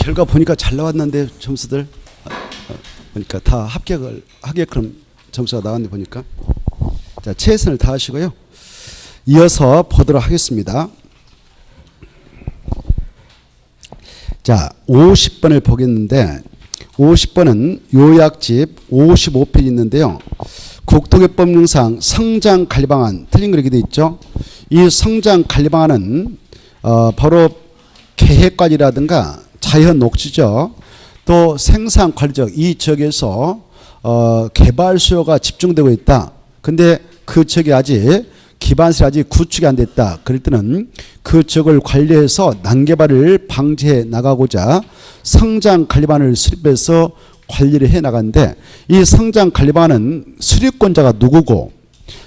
결과 보니까 잘 나왔는데 점수들 보니까 다 합격을 하게끔 점수가 나왔는데 보니까 자 최선을 다하시고요. 이어서 보도록 하겠습니다. 자 50번을 보겠는데 50번은 요약집 55페이지 있는데요. 국토개법령상 성장관리방안 틀린 거 이렇게 돼 있죠. 이 성장관리방안은 바로 계획관리라든가 자연녹지죠. 또 생산관리적 이 지역에서 개발 수요가 집중되고 있다. 근데 그 지역이 아직 기반시설이 아직 구축이 안 됐다. 그럴 때는 그 지역을 관리해서 난개발을 방지해 나가고자 성장관리방안을 수립해서 관리를 해 나가는데 이 성장관리방안은 수립권자가 누구고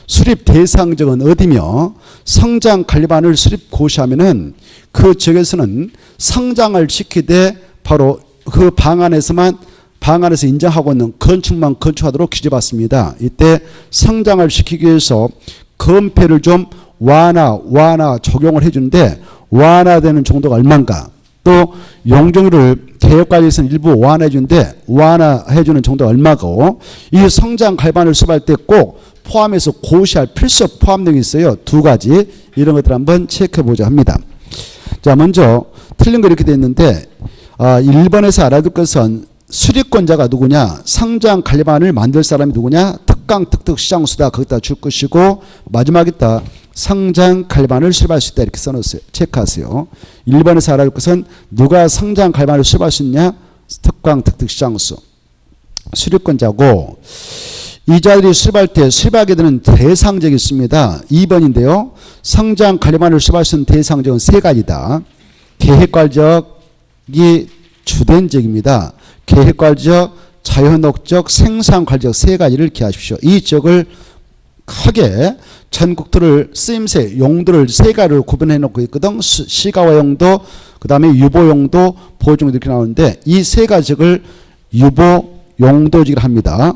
수립 대상지역은 어디며 성장관리방안을 수립 고시하면은 그 지역에서는 성장을 시키되 바로 그 방안에서 인정하고 있는 건축만 건축하도록 규제받습니다. 이때 성장을 시키기 위해서 건폐를 좀 완화 적용을 해주는데 완화되는 정도가 얼마인가 또 용적률을 개혁관리에서는 일부 완화해 주는데 완화해 주는 정도가 얼마고 이 성장관리방안을 수립할 때 꼭 포함해서 고시할 필수 포함 등이 있어요. 두 가지 이런 것들 한번 체크해 보자 합니다. 자 먼저 틀린 거 이렇게 돼 있는데 1번에서 알아둘 것은 수립권자가 누구냐 성장관리방안을 만들 사람이 누구냐 특강특특시장수다 거기다 줄 것이고 마지막에다 성장관리방안을 수립할 수 있다 이렇게 써놓으세요. 체크하세요. 1번에서 알아둘 것은 누가 성장관리방안을 수립할 수 있냐 특강특특시장수 수립권자고 이 자들이 수립할 때 수립하게 되는 대상적이 있습니다. 2번인데요. 성장관리방안을 수립할 수 있는 대상적은 세 가지다. 계획관리적이 주된 지역입니다. 계획관리적, 자연녹적, 생산관리적 세 가지를 기하십시오. 이 지역을 크게 전국토를 쓰임새, 용도를 세 가지로 구분해 놓고 있거든. 시가화 용도, 그 다음에 유보 용도, 보호 용도 이렇게 나오는데 이 세 가지 지역을 유보 용도지를 합니다.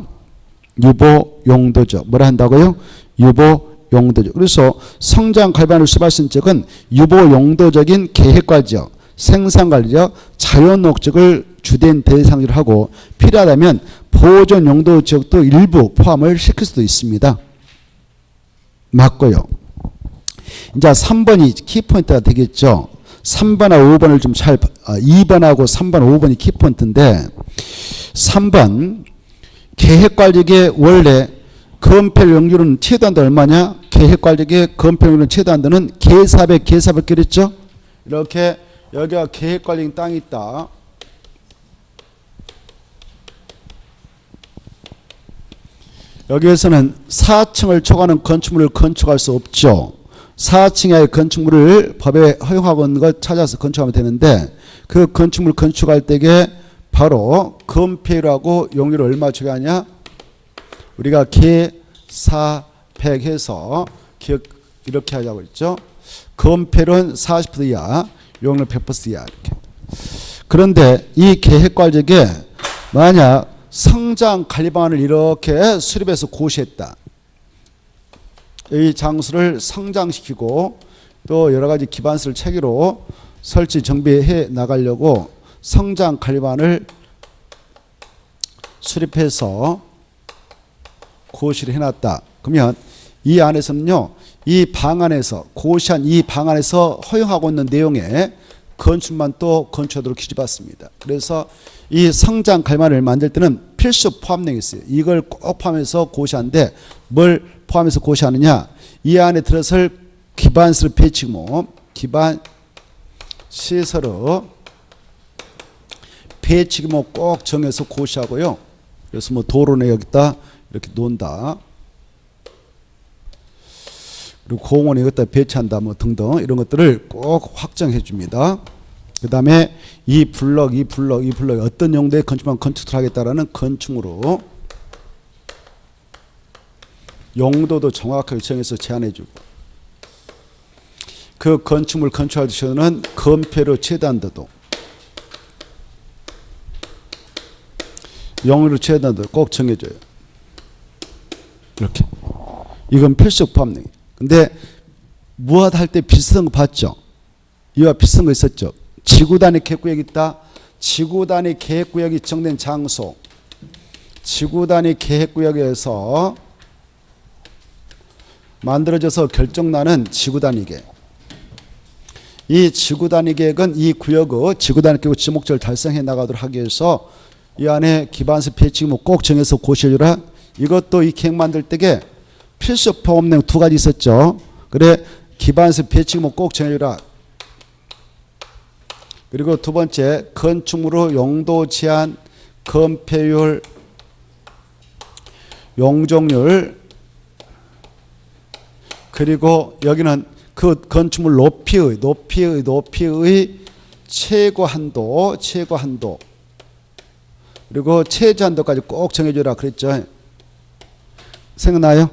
유보 용도죠. 뭐라 한다고요? 유보 용도죠. 그래서 성장관리방안을 수립할 수 있는 지역은 유보 용도적인 계획관리적, 생산관리적, 자연녹적을 주된 대상으로 하고 필요하다면 보존 용도 지역도 일부 포함을 시킬 수도 있습니다. 맞고요. 이제 3번이 키포인트가 되겠죠. 3번하고 5번을 좀 2번하고 3번, 5번이 키포인트인데 3번 계획관리의 원래 건폐율 용률은 최대한도 얼마냐? 계획관리의 건폐율 용률 최대한도는 계사백 그랬죠? 이렇게 여기가 계획관리 땅이 있다. 여기에서는 4층을 초과하는 건축물을 건축할 수 없죠. 4층의 건축물을 법에 허용하고 있는 걸 찾아서 건축하면 되는데 그 건축물 건축할 때에 바로 건폐율하고 용률을 얼마 적용하냐? 우리가 계사백 해서 이렇게 하자고 했죠. 건폐율은 40% 이하, 용률 100% 이하 이렇게. 그런데 이 계획관리에 만약 성장관리방안을 이렇게 수립해서 고시했다. 이 장소를 성장시키고 또 여러 가지 기반시설 체계로 설치 정비해 나가려고 성장관리방안을 수립해서 고시를 해놨다. 그러면 이 안에서는요. 이 방안에서 고시한 이 방안에서 허용하고 있는 내용에 건축만 또 건축하도록 규제받습니다. 그래서 이 성장관리방안을 만들 때는 필수 포함 내용이 있어요. 이걸 꼭 포함해서 고시하는데 뭘 포함해서 고시하느냐? 이 안에 들어설 기반시설 배치모, 기반시설의 배치모 꼭 정해서 고시하고요. 그래서 뭐 도로는 여기다 이렇게 놓는다. 그리고 공원에 여기다 배치한다 뭐 등등 이런 것들을 꼭 확정해 줍니다. 그 다음에 이 블럭이 어떤 용도의 건축만 건축을 하겠다라는 건축으로 용도도 정확하게 정해서 제한해 주고 그 건축물 건축할 때는 건폐로 최대한도도 용도로 최대한도 꼭 정해줘요. 이렇게 이건 필수 포함 내용. 근데 무엇 할 때 비슷한 거 봤죠? 이와 비슷한 거 있었죠? 지구단위 객구역이 있다. 지구 단위 계획구역이 지정된 장소, 지구 단위 계획구역에서 만들어져서 결정나는 지구 단위 계획. 이 지구 단위 계획은 이 구역의 지구 단위 계획 지목적을 달성해 나가도록 하기 위해서 이 안에 기반서 배치기모 꼭 정해서 고시해주라. 이것도 이 계획 만들 때에 필수 포함 내용 두 가지 있었죠. 그래 기반서 배치기모 꼭 정해주라. 그리고 두 번째 건축물의 용도 제한, 건폐율, 용적률, 그리고 여기는 그 건축물 높이의 최고 한도, 그리고 최저 한도까지 꼭 정해줘라 그랬죠. 생각나요?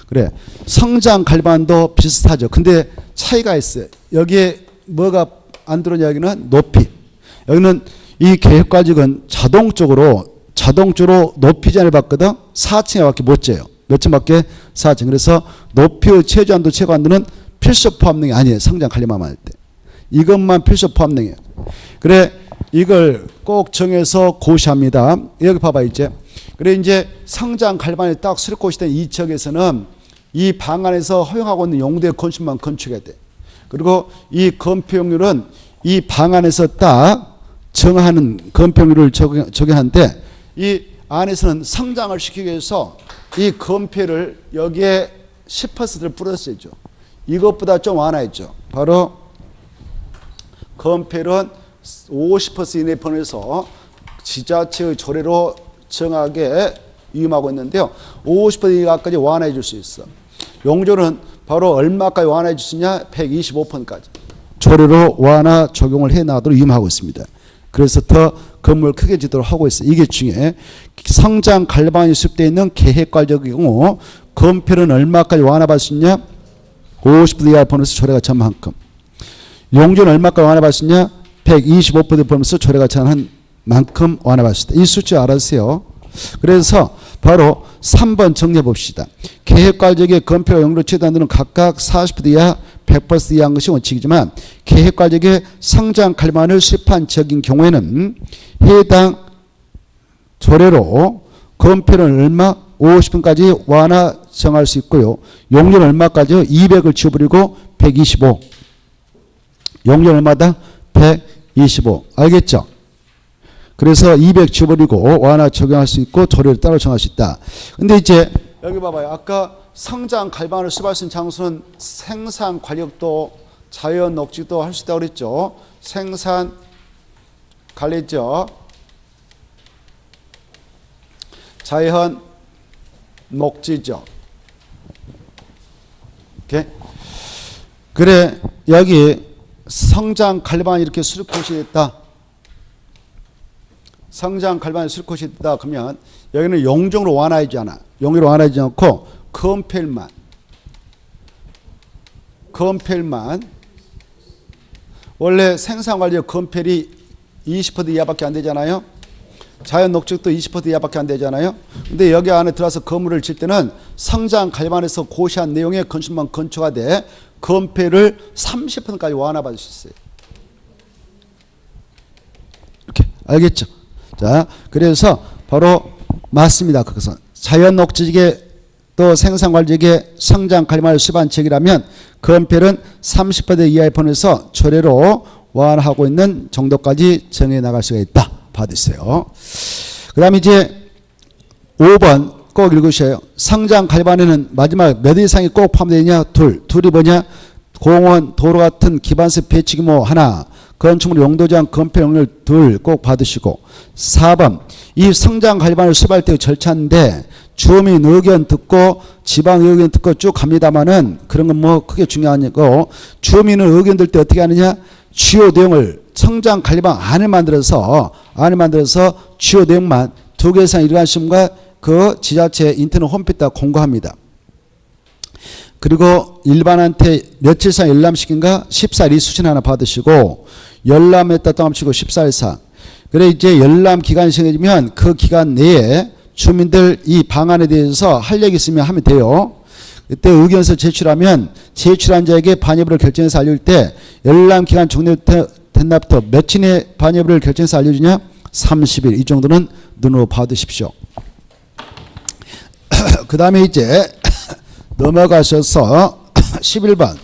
그래. 성장 갈반도 비슷하죠. 근데 차이가 있어요. 여기에 뭐가 안 들어오냐, 여기는 높이. 여기는 이 계획과직은 자동적으로 높이 제한을 받거든. 4층에밖에 못 재요. 몇 층밖에? 4층. 그래서 높이의 최저 한도, 최고 한도는 필수 포함능이 아니에요. 성장 관리만 할 때. 이것만 필수 포함능이에요. 그래, 이걸 꼭 정해서 고시합니다. 여기 봐봐, 이제. 그래, 이제 성장 관리만이 딱 수립고시 된 이 지역에서는 이 방안에서 허용하고 있는 용도의 건축만 건축해야 돼. 그리고 이 건폐용률은 이 방안에서 딱 정하는 건폐용률을 적용하는데 이 안에서는 성장을 시키기 위해서 이 건폐를 여기에 10%를 뿌렸어야죠. 이것보다 좀 완화했죠. 바로 건폐율은 50% 이내 번에서 지자체의 조례로 정하게 위임하고 있는데요. 50% 이하까지 완화해 줄 수 있어. 용적은 바로 얼마까지 완화해 줄 수 있냐? 125%까지. 조례로 완화 적용을 해 나가도록 위임하고 있습니다. 그래서 더 건물 크게 짓도록 하고 있어요. 이게 중에 성장 관리방안이 수립되어 있는 계획과적의 경우 건폐율은 얼마까지 완화받을 수 있냐? 50% 이하 번에서 조례가 찬 만큼. 용적은 얼마까지 완화받을 수 있냐? 125% 번에서 조례가 찬 만큼 완화받을 수 있다. 이 수치 알아주세요. 그래서 바로 3번 정리해 봅시다. 계획과적의 건폐와 용도 최단도는 각각 40% 이하 100% 이하인 것이 원칙이지만 계획과적의 성장 관리방안을 수립한 지역인 경우에는 해당 조례로 건폐는 얼마? 50%까지 완화 정할 수 있고요. 용적은 얼마까지요? 200을 지워버리고 125. 용적은 얼마다? 125. 알겠죠? 그래서 200 지워버리고 완화 적용할 수 있고 조례를 따로 정할 수 있다. 근데 이제 여기 봐봐요. 아까 성장 관리방안을 수립할 수 있는 장소는 생산 관리역도 자연 녹지도 할 수 있다고 그랬죠. 생산 관리죠. 자연 녹지죠. 오케이? 그래, 여기 성장 관리방안이 이렇게 수립고시 됐다. 성장 관리방안이 수립고시 됐다. 그러면 여기는 용적으로 완화하지 않아. 용적으로 완화하지 않고 건폐율만 원래 생산관리역 건폐율이 20% 이하밖에 안 되잖아요. 자연 녹지도 20% 이하밖에 안 되잖아요. 근데 여기 안에 들어와서 건물을 질 때는 성장 관리방안에서 고시한 내용의 건축만 건축가 돼 건폐율을 30%까지 완화받을 수 있어요. 이렇게 알겠죠? 자, 그래서 바로 맞습니다. 그것은 자연 녹지지계 또 생산관리지계 성장 관리방안을 수립한 지역이라면 건폐율은 30% 이하의 번에서 조례로 완화하고 있는 정도까지 정해 나갈 수가 있다. 받으세요. 그 다음에 이제 5번 꼭 읽으셔요. 성장 관리방안에는 마지막 몇 이상이 꼭 포함되느냐? 둘이 뭐냐? 공원, 도로 같은 기반서 배치 규모 하나, 건축물 용도 제한 건폐 용률 둘 꼭 받으시고 4번 이 성장 관리방안을 수립할 때의 절차인데 주민 의견 듣고 지방 의견 듣고 쭉 갑니다만은 그런 건 뭐 크게 중요한 거고 주민의 의견 들 때 어떻게 하느냐? 주요 내용을 성장 관리방 안을 만들어서 주요 내용만 2개 이상 일관 시험과 그 지자체 인터넷 홈페이지에다 공고합니다. 그리고 일반한테 며칠상 열람시킨가 14일 수신 하나 받으시고 열람했다 또 합치고 14일 사. 그래 이제 열람 기간이 정해지면 그 기간 내에 주민들 이 방안에 대해서 할 얘기 있으면 하면 돼요. 그때 의견서 제출하면 제출한 자에게 반입으로 결정해서 알릴 때 열람 기간 종료부터 됐나부터 며칠의 반여부를 결정해서 알려주냐? 30일. 이 정도는 눈으로 봐두십시오. 그 다음에 이제 넘어가셔서 11번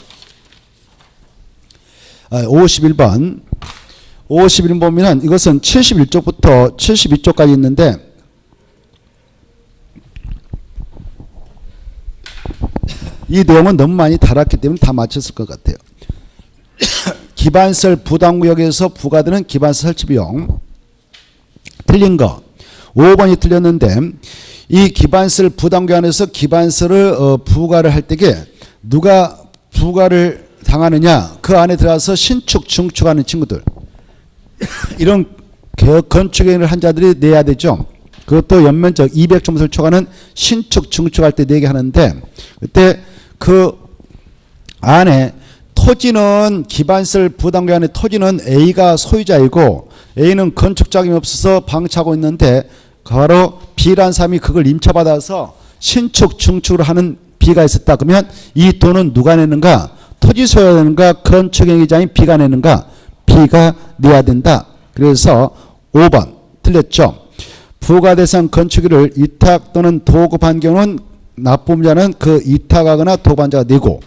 51번 51번 보면 이것은 71쪽부터 72쪽까지 있는데 이 내용은 너무 많이 달았기 때문에 다 맞췄을 것 같아요. 기반시설 부담구역에서 부과되는 기반시설 설치비용. 틀린 거 5번이 틀렸는데 이 기반시설 부담구역 안에서 기반시설을 부과를 할 때에 누가 부과를 당하느냐? 그 안에 들어가서 신축, 증축하는 친구들. 이런 건축행위를 한 자들이 내야 되죠. 그것도 연면적 200점수를 초과하는 신축, 증축할 때 내게 하는데 그때 그 안에 토지는 기반시설 부담구역 안에 토지는 A가 소유자이고 A는 건축 자금이 없어서 방치하고 있는데 바로 B라는 사람이 그걸 임차받아서 신축, 증축을 하는 B가 있었다. 그러면 이 돈은 누가 내는가? 토지 소유자가 내는가? 건축행위자인 B가 내는가? B가 내야 된다. 그래서 5번 틀렸죠. 부과대상 건축일을 위탁 또는 도급한 경우는 납부자는 그 위탁하거나 도급한 자가 내고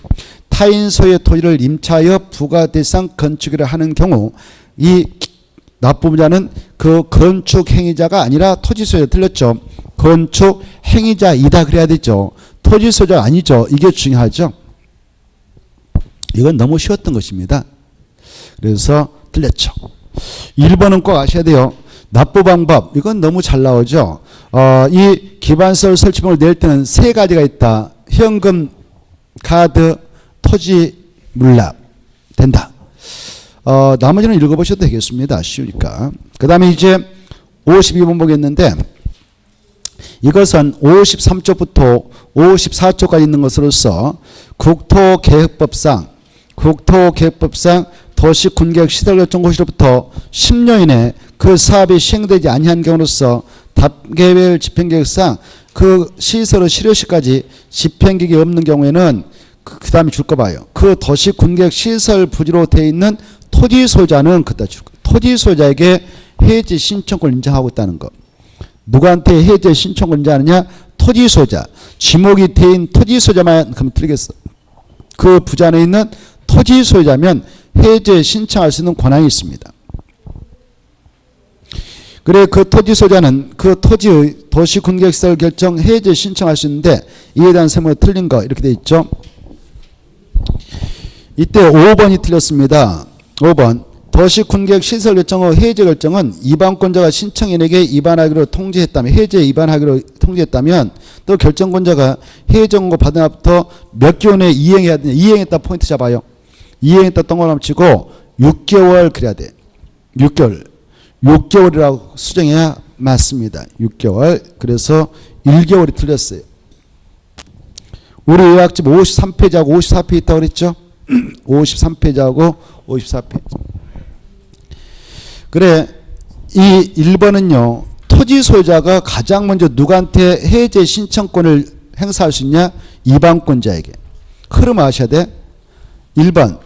타인 소유의 토지를 임차하여 부과대상 건축일을 하는 경우 이 납부자는 그 건축행위자가 아니라 토지 소유자. 틀렸죠. 건축행위자이다 그래야 되죠. 토지 소유자가 아니죠. 이게 중요하죠. 이건 너무 쉬웠던 것입니다. 그래서 틀렸죠. 1번은 꼭 아셔야 돼요. 납부 방법. 이건 너무 잘 나오죠. 이 기반시설 설치비용을 낼 때는 세 가지가 있다. 현금, 카드, 토지, 물납. 된다. 나머지는 읽어보셔도 되겠습니다. 쉬우니까. 그 다음에 이제 52번 보겠는데 이것은 53쪽부터 54쪽까지 있는 것으로서 국토계획법상 도시군계획시설결정고시로부터 10년 이내 그 사업이 시행되지 아니한 경우로서 답개별 집행계획상 그 시설의 실효시까지 집행계획이 없는 경우에는 그 다음에 줄 거 봐요. 그 도시군계획시설 부지로 되어 있는 토지 소유자는 그다 줄 거예요. 토지 소유자에게 해제 신청권을 인정하고 있다는 거. 누구한테 해제 신청권을 인정하느냐? 토지 소유자. 지목이 되어 토지 소유자만 그럼 드리겠어. 그 부지 안에 있는 토지 소유자면 해제 신청할 수 있는 권한이 있습니다. 그래 그 토지 소유자는 그 토지의 도시군계획시설 결정 해제 신청할 수 있는데 이에 대한 설명이 틀린 거 이렇게 되어 있죠. 이때 5번이 틀렸습니다. 5번 도시군계획시설 결정 후 해제 결정은 이반권자가 신청인에게 위반하기로 통지했다면 해제 위반하기로 통지했다면 또 결정권자가 해제 정보 받은 앞부터 몇 개월 내에 이행해야 되냐. 이행했다 포인트 잡아요. 이행했다 동그라미 치고 6개월 그래야 돼. 6개월이라고 수정해야 맞습니다. 6개월. 그래서 1개월이 틀렸어요. 우리 요약집 53페이지하고 54페이지 있다고 그랬죠? 53페이지하고 54페이지. 그래 이 1번은요. 토지 소유자가 가장 먼저 누구한테 해제 신청권을 행사할 수 있냐? 이반권자에게. 흐름 아셔야 돼. 1번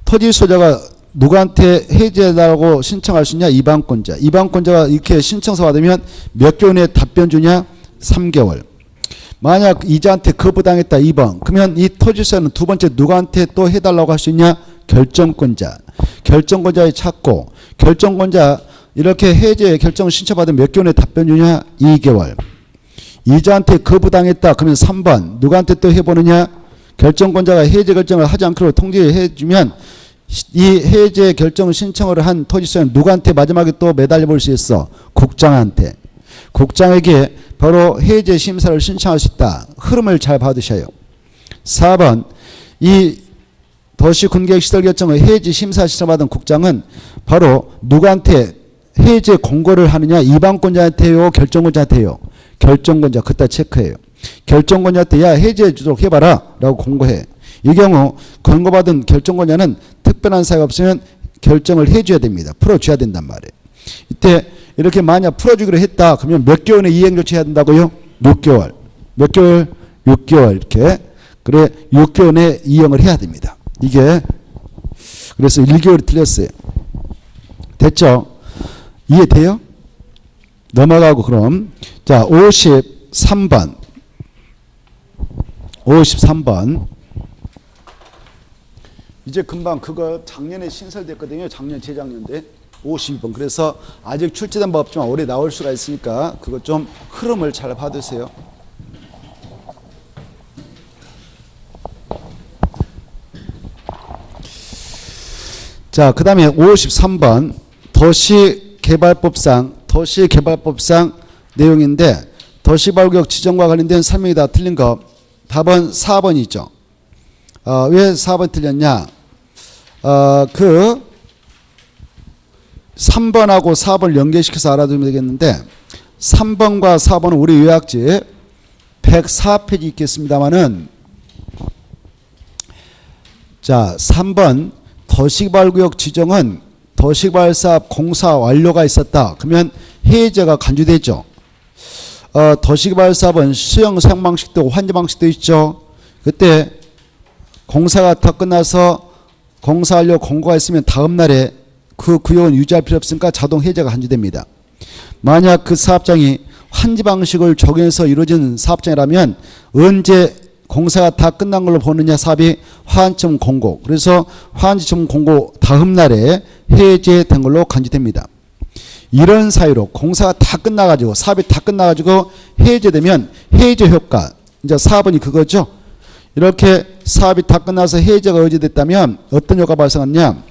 토지 소유자가 누구한테 해제해달라고 신청할 수 있냐? 이반권자. 이반권자가 이렇게 신청서 받으면 몇 개월 내에 답변 주냐? 3개월. 만약 이자한테 거부당했다 2번. 그러면 이 토지소유는 두 번째 누구한테 또 해달라고 할 수 있냐? 결정권자. 결정권자에 찾고 결정권자 이렇게 해제 결정을 신청받으면 몇 개월 내에 답변 주냐? 2개월. 이자한테 거부당했다. 그러면 3번. 누구한테 또 해보느냐? 결정권자가 해제 결정을 하지 않기로 통지해 주면 이 해제 결정 신청을 한 토지소유는 누구한테 마지막에 또 매달려 볼 수 있어? 국장한테. 국장에게 바로 해제 심사를 신청할 수 있다. 흐름을 잘 받으셔요. 4번 이 도시군계획시설 결정의 해제 심사 신청받은 국장은 바로 누구한테 해제 공고를 하느냐? 이반권자한테요? 결정권자한테요? 결정권자. 그따 체크해요. 결정권자한테 야 해제해 주도록 해봐라 라고 공고해. 이 경우 권고받은 결정권자는 특별한 사유가 없으면 결정을 해줘야 됩니다. 풀어줘야 된단 말이에요. 이때 이렇게 만약 풀어주기로 했다. 그러면 몇 개월 내에 이행 조치해야 된다고요? 6개월. 몇 개월? 6개월 이렇게. 그래 6개월 내에 이행을 해야 됩니다. 이게 그래서 1개월이 틀렸어요. 됐죠? 이해돼요? 넘어가고 그럼 자 53번 53번 이제 금방 그거 작년에 신설됐거든요. 작년 재작년인데 52번. 그래서 아직 출제된 바 없지만 올해 나올 수가 있으니까 그거 좀 흐름을 잘 받으세요. 자, 그 다음에 53번 도시개발법상 내용인데 도시발구역 지정과 관련된 설명이 다 틀린 거 답은 4번이죠. 왜 4번 틀렸냐? 그 3번하고 4번을 연계시켜서 알아두면 되겠는데 3번과 4번은 우리 요약지 104페이지 있겠습니다만은 자 3번 도시개발구역 지정은 도시개발사업 공사 완료가 있었다. 그러면 해제가 간주되죠. 도시개발사업은 수용 사용 방식도 환제 방식도 있죠. 그때 공사가 다 끝나서 공사 완료 공고가 있으면 다음 날에 그 구역은 유지할 필요 없으니까 자동 해제가 간주됩니다. 만약 그 사업장이 환지 방식을 적용해서 이루어진 사업장이라면 언제 공사가 다 끝난 걸로 보느냐 사업이 화환점 공고. 그래서 화환점 공고 다음 날에 해제된 걸로 간주됩니다. 이런 사유로 공사가 다 끝나가지고 사업이 다 끝나가지고 해제되면 해제 효과. 이제 4번이 그거죠. 이렇게 사업이 다 끝나서 해제가 의제됐다면 어떤 효과가 발생하느냐.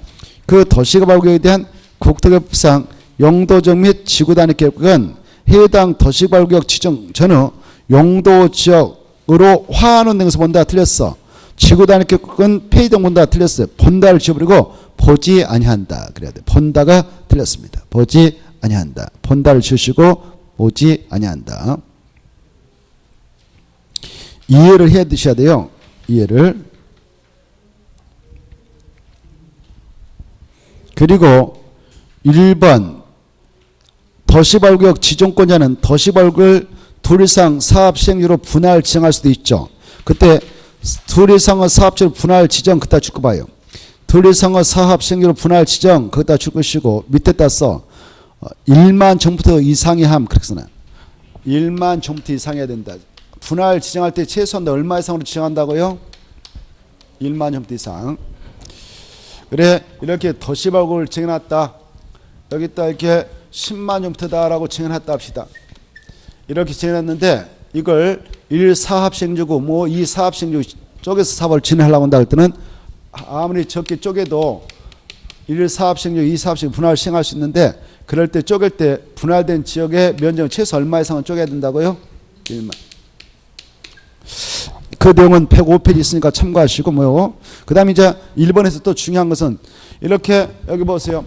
그 도시개발구역에 대한 국토개발법상 용도적 및 지구단위 계획은 해당 도시개발구역 지정 전후 용도지역으로 화하는 등에서 본다 틀렸어. 지구단위 계획은 폐지등 본다 틀렸어요. 본다를 지워버리고 보지 아니한다. 그래야 돼. 본다가 틀렸습니다. 보지 아니한다. 본다를 지우시고 보지 아니한다. 이해를 해 두셔야 돼요. 이해를. 그리고 1번 도시발구역 지정권자는 도시발구역을 둘 이상 사업 시행지로 분할 지정할 수도 있죠. 그때 둘 이상의 사업지로 분할 지정 그따 줄 거 봐요. 둘 이상의 사업 시행지로 분할 지정 그따 줄 것이고 밑에다 써 1만 정부터 이상이 함 그렇게 써놔요. 1만 정부터 이상해야 된다. 분할 지정할 때 최소한 얼마 이상으로 지정한다고요? 1만 정부터 이상. 그래 이렇게 도시발구역을 정해놨다. 여기다 이렇게 10만 정부터다라고 정해놨다 합시다. 이렇게 정해놨는데 이걸 1사업시행지구 뭐 2사업시행지구 쪼개서 사업을 진행하려고 한다 할 때는 아무리 적게 쪼개도 1사업시행지구 2사업시행지구 분할 시행할 수 있는데 그럴 때 쪼갤 때 분할된 지역의 면적은 최소 얼마 이상은 쪼개야 된다고요? 1만. 그 내용은 105페이지 있으니까 참고하시고 뭐요. 그 다음에 이제 1번에서 또 중요한 것은 이렇게 여기 보세요.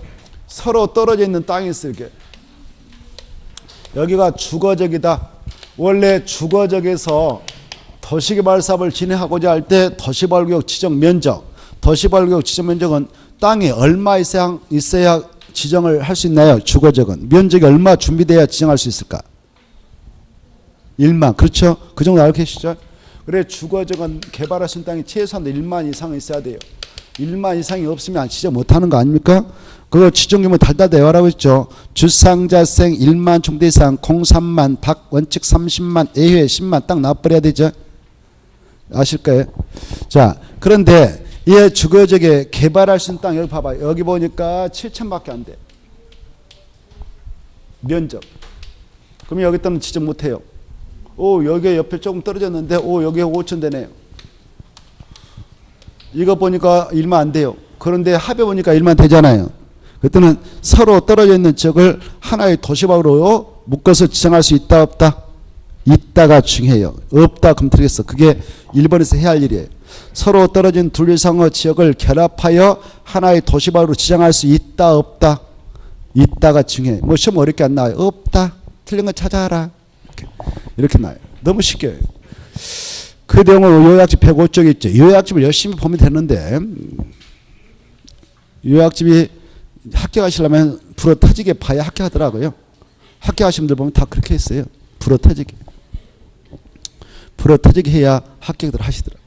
서로 떨어져 있는 땅이 있어요. 이렇게. 여기가 주거적이다. 원래 주거적에서 도시개발 사업을 진행하고자 할 때 도시발구역 지정 면적, 도시발구역 지정 면적은 땅이 얼마 있어야 지정을 할 수 있나요? 주거적은. 면적이 얼마 준비돼야 지정할 수 있을까? 1만. 그렇죠? 그 정도 알고 계시죠? 그래 주거적은 개발할 수 있는 땅이 최소한 1만 이상 있어야 돼요. 1만 이상이 없으면 지정 못하는 거 아닙니까? 그거 지정규모 달달대화라고 했죠. 주상자생 1만 총대 이상 03만 박 원칙 30만 애회 10만 딱 나와버려야 되죠. 아실 거예요. 자 그런데 이 주거적에 개발할 수 있는 땅 여기 봐봐요. 여기 보니까 7천밖에 안 돼. 면적. 그럼 여기 땅은 지정 못해요. 오 여기 옆에 조금 떨어졌는데 오 여기 5천 되네요. 이거 보니까 1만 안 돼요. 그런데 합해 보니까 1만 되잖아요. 그때는 서로 떨어져 있는 지역을 하나의 도시방으로 묶어서 지정할 수 있다 없다? 있다가 중요해요. 없다 그럼 틀리겠어. 그게 1번에서 해야 할 일이에요. 서로 떨어진 둘 이상의 지역을 결합하여 하나의 도시방으로 지정할 수 있다 없다? 있다가 중요해요. 뭐 시험 어렵게 안 나와요. 없다. 틀린 거 찾아라. 이렇게 나와요. 너무 쉽게. 그 내용은 요약집 105쪽에 있죠. 요약집을 열심히 보면 되는데 요약집이 합격하시려면 불어 터지게 봐야 합격하더라고요. 합격하신 분들 보면 다 그렇게 했어요. 불어 터지게. 불어 터지게 해야 합격들 하시더라고요.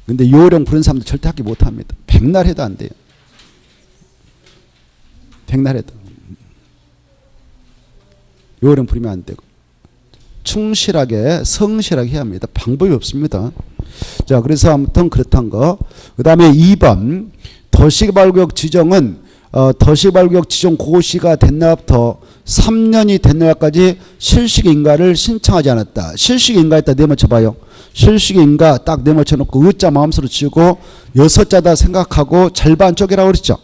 근데 요령 부른 사람들 절대 합격 못합니다. 백날 해도 안 돼요. 백날 해도 요령 부리면 안 되고 충실하게 성실하게 해야 합니다. 방법이 없습니다. 자, 그래서 아무튼 그렇다는 거. 그 다음에 2번 도시개발구역 지정은 도시개발구역 지정 고시가 된 날부터 3년이 된 날까지 실시인가를 신청하지 않았다. 실시인가했다 내맞춰봐요. 실시인가 딱 내맞춰놓고 의자 마음속으로 지우고 6자다 생각하고 절반 쪼개라고 그랬죠.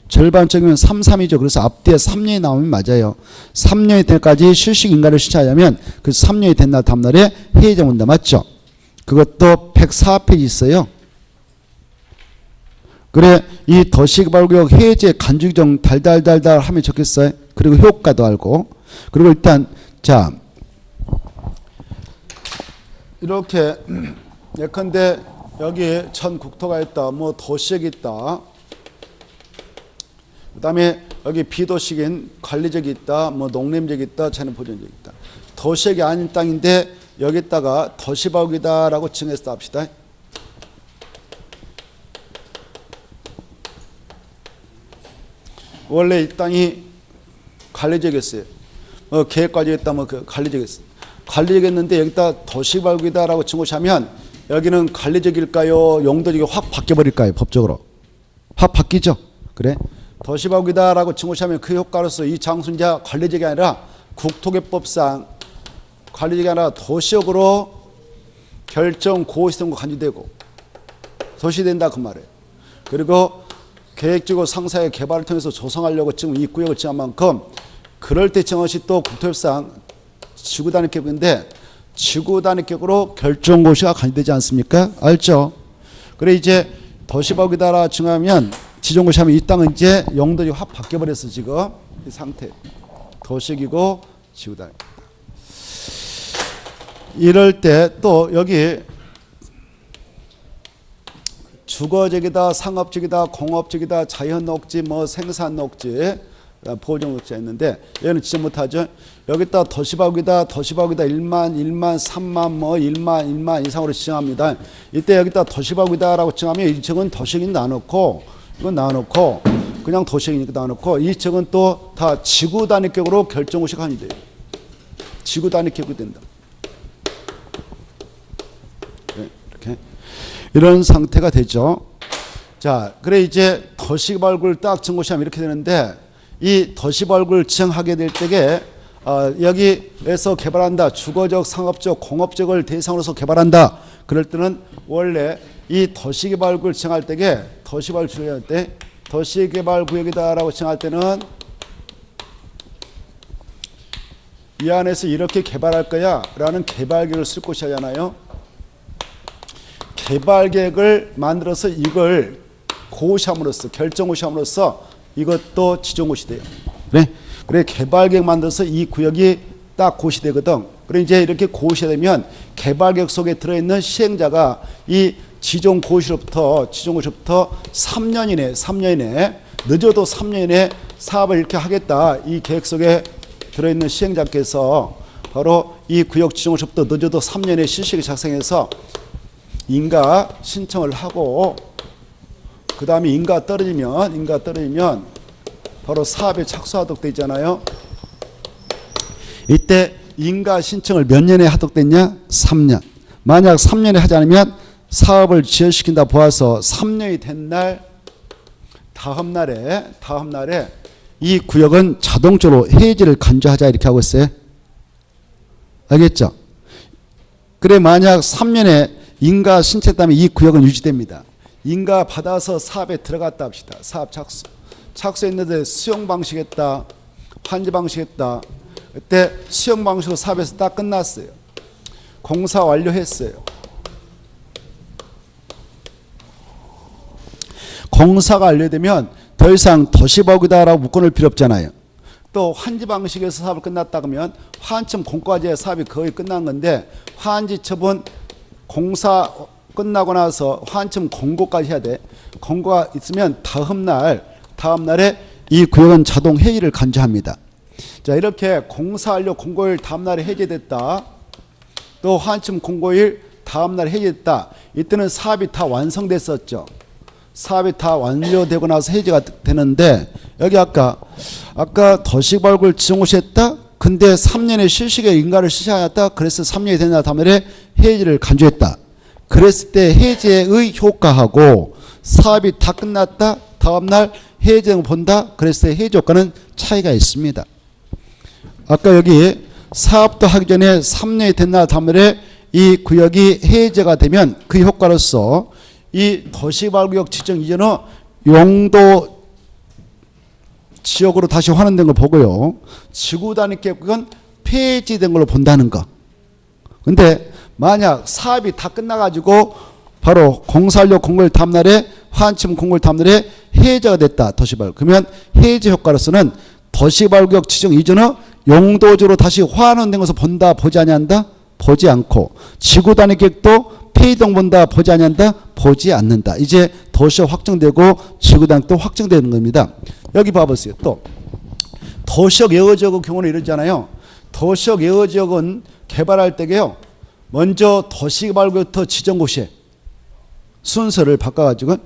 절반 쪼개면 3, 3이죠. 그래서 앞뒤에 3년이 나오면 맞아요. 3년이 될 때까지 실시인가를 신청하려면 그 3년이 된 날 다음날에 회의장 온다. 맞죠? 그것도 104페이지 있어요. 그래 이 도시개발구역 해제 간주규정 달달달달 하면 좋겠어요. 그리고 효과도 알고. 그리고 일단 자 이렇게 예컨대 여기 전 국토가 있다. 뭐 도시역이 있다. 그 다음에 여기 비도시인 관리적이 있다. 뭐 농림적이 있다. 자연보전적이 있다. 도시역이 아닌 땅인데 여기다가 도시개발구역이다라고 칭해서 합시다. 원래 이 땅이 관리적이었어요. 계획관리였다, 뭐 관리적이었어요. 관리적이었는데 여기다 도시개발구역이다라고 칭호하면 여기는 관리적일까요? 용도적이 확 바뀌어버릴까요? 법적으로 확 바뀌죠. 그래? 도시개발구역이다라고 칭호하면 그 효과로서 이 장소는 이제 관리적이 아니라 국토개법상 관리적이 아니라 도시역으로 결정 고시되고 간주되고 도시된다 그 말이에요. 그리고 계획적으로 상사의 개발을 통해서 조성하려고 지금 이 구역을 정한 만큼 그럴 때 정한 것이 또 국토협상 지구단위격인데 지구단위격으로 결정고시가 간주되지 않습니까? 알죠? 그래 이제 도시개발구역이다라 정하면 지정고시 하면 이 땅은 이제 용도가 확 바뀌어버렸어. 지금 이 상태 도시이고 지구단위. 이럴 때 또 여기 주거적이다, 상업적이다, 공업적이다, 자연녹지, 뭐 생산녹지, 보존녹지가 있는데 얘는 지정 못하죠. 여기다 도시개발구역이다, 도시개발구역이다 1만, 1만, 3만, 뭐 1만, 1만 이상으로 지정합니다. 이때 여기다 도시개발구역이다라고 지정하면 이 지역은 도시역이 나눠놓고 이건 나눠놓고 그냥 도시역이니까 나눠놓고 이 지역은 또 다 지구단위격으로 결정고시가 아니 돼요. 지구단위격이 된다. 네, 이렇게. 이런 상태가 되죠. 자, 그래 이제 도시개발구역을 딱 정고시하면 이렇게 되는데 이 도시개발구역을 지정하게 될 때에 여기에서 개발한다. 주거적, 상업적, 공업적을 대상으로서 개발한다. 그럴 때는 원래 이 도시개발구역을 지정할 때에 도시개발을 지정할 때 도시개발구역이다라고 지정할 때는 이 안에서 이렇게 개발할 거야 라는 개발계획을 쓸 것이 하잖아요. 개발계획을 만들어서 이걸 고시함으로써 결정고시함으로써 이것도 지정고시 돼요. 그래 개발계획 만들어서 이 구역이 딱 고시되거든. 그래 이제 이렇게 고시되면 개발계획 속에 들어있는 시행자가 이 지정고시로부터 3년 이내 늦어도 3년 이내 사업을 이렇게 하겠다. 이 계획 속에 들어있는 시행자께서 바로 이 구역 지정고시로부터 늦어도 3년에 실시를 작성해서 인가 신청을 하고 그 다음에 인가 떨어지면 바로 사업에 착수하도록 되어 있잖아요. 이때 인가 신청을 몇 년에 하도록 됐냐? 3년. 만약 3년에 하지 않으면 사업을 지연시킨다 보아서 3년이 된 날 다음 날에 이 구역은 자동적으로 해지를 간주하자 이렇게 하고 있어요. 알겠죠? 그래 만약 3년에 인가 신청했다면 이 구역은 유지됩니다. 인가 받아서 사업에 들어갔다 합시다. 사업 착수했는데 수용 방식했다. 환지 방식했다. 그때 수용 방식으로 사업에서 딱 끝났어요. 공사 완료했어요. 공사가 완료되면 더 이상 도시개발구역이다라고 묶어놓을 필요 없잖아요. 또 환지 방식에서 사업을 끝났다 그러면 환점 공과제 사업이 거의 끝난 건데 환지 처분 공사 끝나고 나서 환점 공고까지 해야 돼. 공고가 있으면 다음 날에 이 구역은 자동 해지를 간주합니다. 자 이렇게 공사 완료 공고일 다음 날에 해제됐다. 또 환점 공고일 다음 날 해제됐다. 이때는 사업이 다 완성됐었죠. 사업이 다 완료되고 나서 해제가 되는데 여기 아까 도시개발구역을 지정고시했다. 근데 3년의 실시에 인가를 실시하였다. 그래서 3년이 된다 다음에 해제를 간주했다. 그랬을 때 해제의 효과하고 사업이 다 끝났다. 다음날 해제를 본다. 그랬을 때 해제 효과는 차이가 있습니다. 아까 여기 사업도 하기 전에 3년이 된다 다음에 이 구역이 해제가 되면 그 효과로서 이 도시개발구역 지정 이전의 용도 지역으로 다시 환원된 걸 보고요. 지구단위 계획은 폐지된 걸로 본다는 거. 근데 만약 사업이 다 끝나가지고 바로 공사활력 공고일 다음날에 환침 공고일 다음날에 해제가 됐다. 도시개발. 그러면 해제 효과로서는 도시개발구역 지정 이전의 용도지로 다시 환원된 것을 본다. 보지 아니한다. 보지 않고 지구단위 계획도 폐이동 본다. 보지 아니한다. 보지 않는다. 이제 도시가 확정되고 지구단위도 확정되는 겁니다. 여기 봐보세요. 또 도시역 예외지역의 경우는 이러잖아요. 도시역 예외지역은 개발할 때게요. 먼저 도시개발구역부터 지정고시에 순서를 바꿔가지고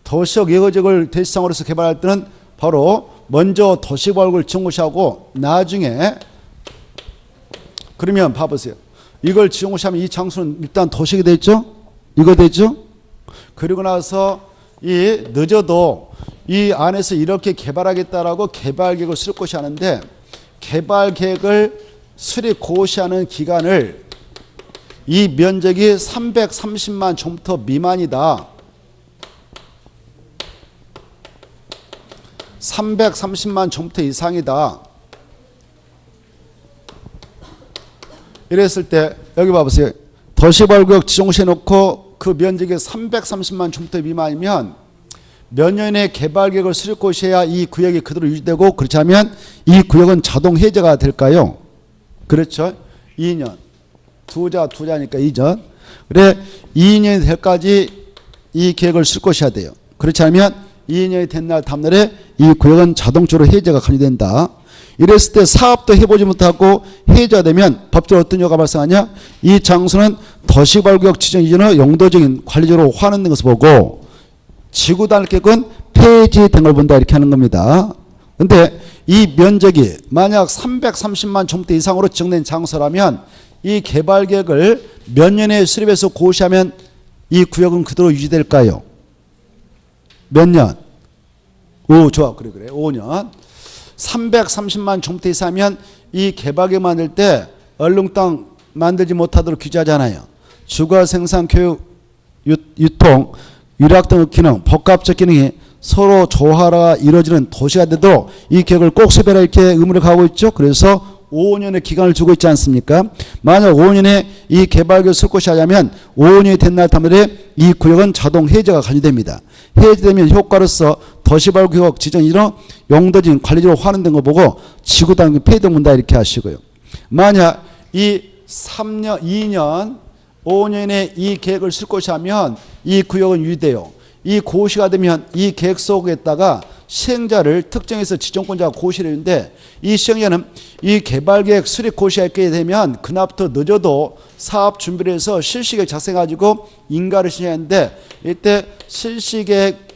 도시역 예외지역을 대상으로서 개발할 때는 바로 먼저 도시개발구역을 지정고시하고 나중에 그러면 봐보세요. 이걸 지정고시하면 이 장소는 일단 도시가 되죠. 이거 되죠. 그리고 나서 이 늦어도 이 안에서 이렇게 개발하겠다라고 개발계획을 수립 고시하는데 개발계획을 수립 고시하는 기간을 이 면적이 330만 제곱미터 미만이다. 330만 제곱미터 이상이다. 이랬을 때 여기 봐보세요. 도시개발구역 지정시해 놓고 그 면적이 330만 제곱미터 미만이면 몇 년의 개발계획을 수립 고시해야 이 구역이 그대로 유지되고 그렇지 않으면 이 구역은 자동 해제가 될까요? 그렇죠. 2년. 투자니까 2년. 그래 2년이 될 때까지 이 계획을 수립 고시해야 돼요. 그렇지 않으면 2년이 된 날 다음날에 이 구역은 자동적으로 해제가 간주된다. 이랬을 때 사업도 해보지 못하고 해제가 되면 법적으로 어떤 효과가 발생하냐? 이 장소는 도시개발구역 지정 이전의 용도적인 관리적으로 환원된 것을 보고 지구단위 계획은 폐지된 걸 본다 이렇게 하는 겁니다. 근데 이 면적이 만약 330만 제곱미터 이상으로 지정된 장소라면 이 개발계획을 몇 년에 수립해서 고시하면 이 구역은 그대로 유지될까요? 몇 년? 오, 좋아. 그래. 5년. 330만 제곱미터 이상이면 이 개발계획 만들 때 얼렁땅 만들지 못하도록 규제하잖아요. 주거, 생산, 교육, 유통, 유락 등의 기능, 복합적 기능이 서로 조화가 이루어지는 도시가 돼도 이 계획을 꼭 수립해라 이렇게 의무를 가하고 있죠. 그래서 5년의 기간을 주고 있지 않습니까? 만약 5년에 이 개발계획을 수립하자면 5년이 된 날 다음에 이 구역은 자동 해제가 간주됩니다. 해제되면 효과로서 도시개발구역 지정 이런 용도적인 관리적으로 환원된 거 보고 지구단위 폐이동 문다 이렇게 하시고요. 만약 이 3년, 2년, 5년에 이 계획을 수립고시하면 이 구역은 유지돼요. 이 고시가 되면 이 계획 속에다가 시행자를 특정해서 지정권자가 고시를 했는데 이 시행자는 이 개발계획 수립 고시하게 되면 그날부터 늦어도 사업 준비를 해서 실시계획 작성해가지고 인가를 신청했는데 이때 실시계획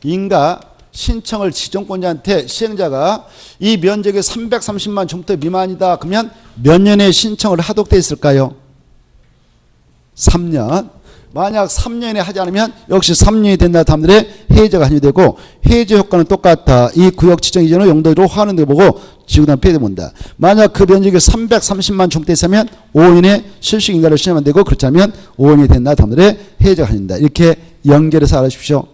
인가 신청을 지정권자한테 시행자가 이 면적이 330만 제곱미터 미만이다. 그러면 몇 년에 신청을 하도록 되어 있을까요? 3년. 만약 3년에 하지 않으면 역시 3년이 된다 다음날에 해제가 간주되고 해제 효과는 똑같다. 이 구역 지정 이전의 용도로 하는 데 보고 지구단 폐쇄 본다. 만약 그 면적이 330만 제곱미터 이상이면 5년에 실시 인가를 신청하면 되고 그렇지 않으면 5년이 된다 다음날에 해제가 간주된다. 이렇게 연결해서 알아주십시오.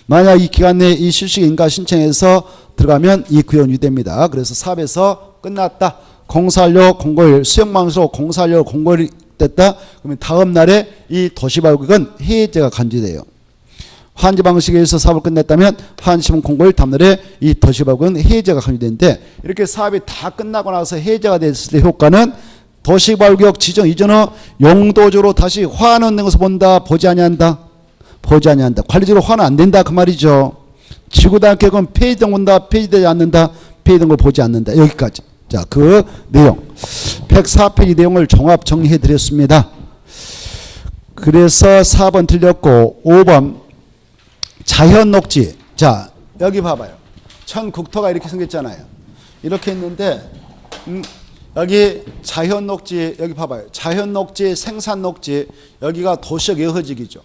만약 이 기간 내에 이 실시 인가 신청해서 들어가면 이 구역은 유지됩니다. 그래서 사업에서 끝났다. 공사완료 공고일 수용방식으로 공사완료 공고일 됐다. 그러면 다음 날에 이 도시개발구역은 해제가 간주돼요. 환지 방식에서 사업을 끝냈다면 환시문 공고일 다음 날에 이 도시개발구역은 해제가 간주되는데 이렇게 사업이 다 끝나고 나서 해제가 됐을 때 효과는 도시개발구역 지정 이전의 용도적으로 다시 환원된 것을 본다. 보지 아니한다. 보지 아니한다. 관리적으로 환원 안 된다 그 말이죠. 지구단위 계획은 폐지된 본다. 폐지되지 않는다. 폐지된 걸 보지 않는다. 여기까지. 자, 그 내용 104페이지 내용을 종합 정리해 드렸습니다. 그래서 4번 틀렸고 5번 자연 녹지. 자, 여기 봐봐요. 천 국토가 이렇게 생겼잖아요. 이렇게 있는데 여기 자연 녹지, 여기 봐봐요. 자연 녹지, 생산 녹지, 여기가 도시적 여허직이죠.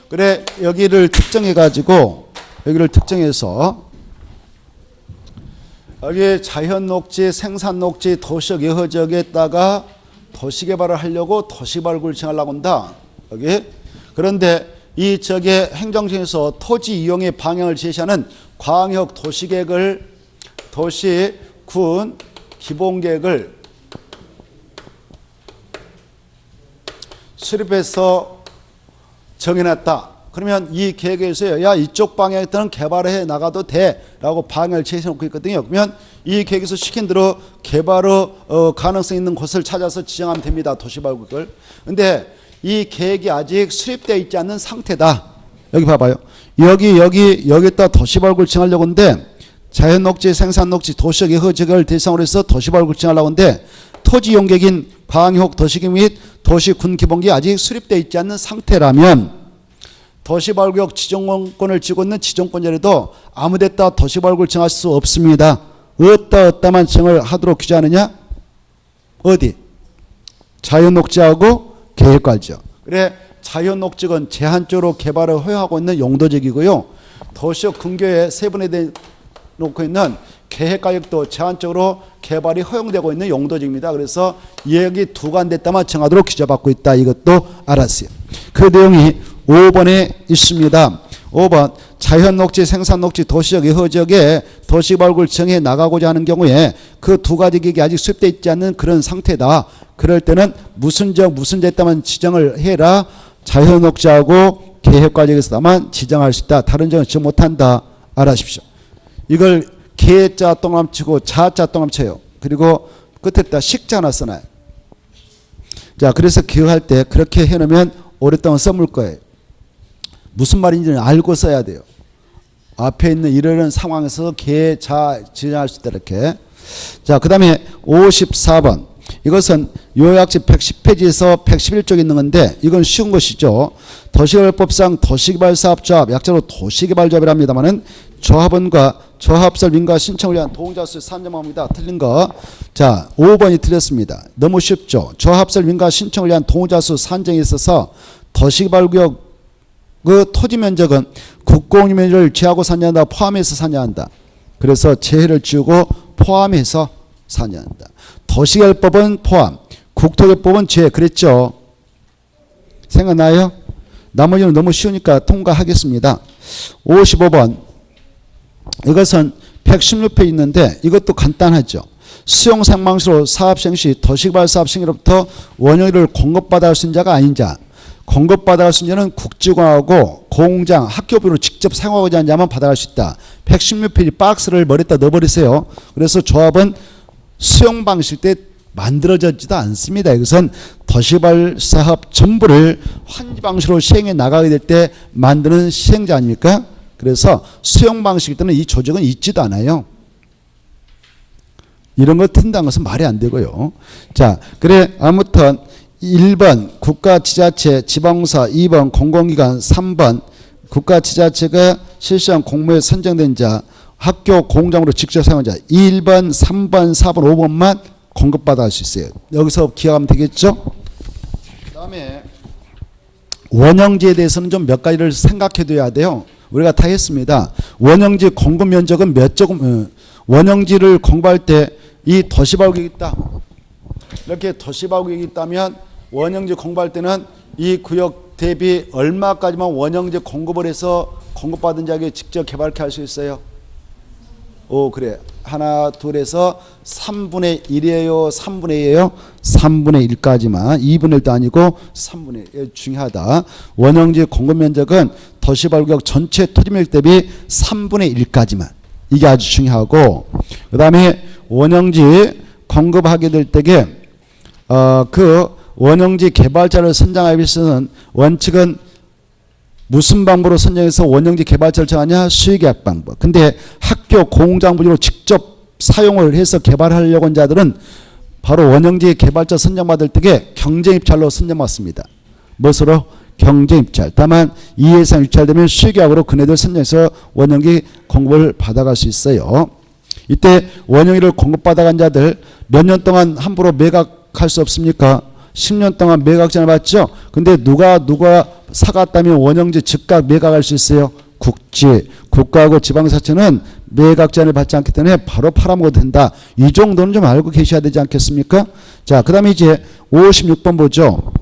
그래, 여기를 특정해 가지고 여기를 특정해서 여기 자연 녹지, 생산 녹지, 도시적 여허지역에다가 도시개발을 하려고 도시개발구를 정하려고 한다. 여기. 그런데 이 저게 행정청에서 토지 이용의 방향을 제시하는 광역 도시계획을 도시군 기본계획을 수립해서 정해놨다. 그러면 이 계획에서 야 이쪽 방향에 따른 개발해 나가도 돼라고 방향을 제시해놓고 있거든요. 그러면 이 계획에서 시킨 대로 개발의 가능성 있는 곳을 찾아서 지정하면 됩니다. 도시발구를. 근데 이 계획이 아직 수립되어 있지 않는 상태다. 여기 봐봐요. 여기다 도시발구를 지정하려고 하는데 자연녹지, 생산녹지, 도시적 여허지역을 대상으로 해서 도시발구를 지정하려고 하는데 토지 용객인 광역 도시계획 및 도시군 기본계획이 아직 수립되어 있지 않는 상태라면 도시발구역 지정권을 쥐고 있는 지정권자라도 아무데다 도시발구를 정할 수 없습니다. 어디다만 정을 하도록 규제하느냐? 어디? 자연녹지하고 계획관리죠. 그래, 자연녹지는 제한적으로 개발을 허용하고 있는 용도적이고요. 도시적 근교에 세분화되어 놓고 있는 계획가역도 제한적으로 개발이 허용되고 있는 용도적입니다. 그래서 여기 두 간데다만 정하도록 규제받고 있다. 이것도 알았어요. 그 내용이 5번에 있습니다. 5번 자연녹지, 생산녹지, 도시적 여허지역에 도시발구를 정해 나가고자 하는 경우에 그 두 가지 계획이 아직 수립되어 있지 않는 그런 상태다. 그럴 때는 무슨 지역 무슨 데다만 지정을 해라. 자연녹지하고 계획과정에서만 지정할 수 있다. 다른 지역은 지정 못한다. 알아십시오. 이걸 계자 동함치고 자자 동함쳐요. 그리고 끝에다 식자 하나 써놔요. 자, 그래서 기억할 때 그렇게 해놓으면 오랫동안 써물 거예요. 무슨 말인지는 알고 써야 돼요. 앞에 있는 이런 상황에서 계자 지정할 수 있다. 이렇게. 자, 그 다음에 54번. 이것은 요약집 110페이지에서 111쪽에 있는 건데 이건 쉬운 것이죠. 도시개발법상 도시개발사업조합, 약자로 도시개발조합이랍니다만은 조합원과 조합설 민가 신청을 위한 동의자 수 산정합니다. 틀린 거. 자, 5번이 틀렸습니다. 너무 쉽죠. 조합설 민가 신청을 위한 동의자 수 산정에 있어서 도시개발구역 그 토지 면적은 국공유 면적을 제하고 산정한다. 포함해서 산정한다. 그래서 제해를 지우고 포함해서 산정한다. 도시개발법은 포함, 국토개법은 제해. 그랬죠. 생각나요? 나머지는 너무 쉬우니까 통과하겠습니다. 55번. 이것은 116페이지 있는데 이것도 간단하죠. 수용상망시로 사업시행 시 도시개발 사업시행으로부터 원형을 공급받아 할 수 있는 자가 아닌 자. 공급받아 할 수 있는 자는 국지공하고 공장, 학교비로 직접 사용하고자 하는 자만 받아갈 수 있다. 116페이지 박스를 머리에다 넣어버리세요. 그래서 조합은 수용 방식 때 만들어지지도 않습니다. 이것은 도시개발 사업 전부를 환지 방식으로 시행해 나가게 될 때 만드는 시행자 아닙니까? 그래서 수용 방식 때는 이 조직은 있지도 않아요. 이런 거 튼다는 것은 말이 안 되고요. 자, 그래 아무튼 1번 국가지자체 지방공사, 2번 공공기관, 3번 국가지자체가 실시한 공모에 선정된 자, 학교 공장으로 직접 사용한 자 1번, 3번, 4번, 5번만 공급받아 할 수 있어요. 여기서 기억하면 되겠죠? 그 다음에 원형지에 대해서는 좀 몇 가지를 생각해 둬야 돼요. 우리가 다 했습니다. 원형지 공급 면적은 몇 조금 원형지를 공부할 때 이 도시발구역이 있다. 이렇게 도시발구역이 있다면 원형지 공부할 때는 이 구역 대비 얼마까지만 원형지 공급을 해서 공급받은 자에게 직접 개발케 할 수 있어요. 오, 그래. 하나, 둘에서 3분의 1이에요? 3분의 1이에요? 3분의 1까지만. 2분의 1도 아니고 3분의 1. 중요하다. 원형지 공급 면적은 도시발구역 전체 토지面대비 3분의 1까지만. 이게 아주 중요하고, 그 다음에 원형지 공급하게 될 때에 그 원형지 개발자를 선정하기 위해서는 원칙은 무슨 방법으로 선정해서 원형지 개발자를 정하냐? 수의계약 방법. 근데 학교 공장 분야로 직접 사용을 해서 개발하려고 하는 자들은 바로 원형지 개발자 선정받을 때에 경쟁입찰로 선정받습니다. 무엇으로? 경쟁입찰. 다만 이 예산 유찰되면 수의계약으로 그네들 선정해서 원형기 공급을 받아갈 수 있어요. 이때 원형기를 공급받아간 자들 몇 년 동안 함부로 매각할 수 없습니까? 10년 동안 매각전을 받죠. 근데 누가 사갔다면 원형지 즉각 매각할 수 있어요. 국지, 국가하고 지방자치는 매각제한을 받지 않기 때문에 바로 팔아먹어도 된다. 이 정도는 좀 알고 계셔야 되지 않겠습니까? 자, 그 다음에 이제 56번 보죠.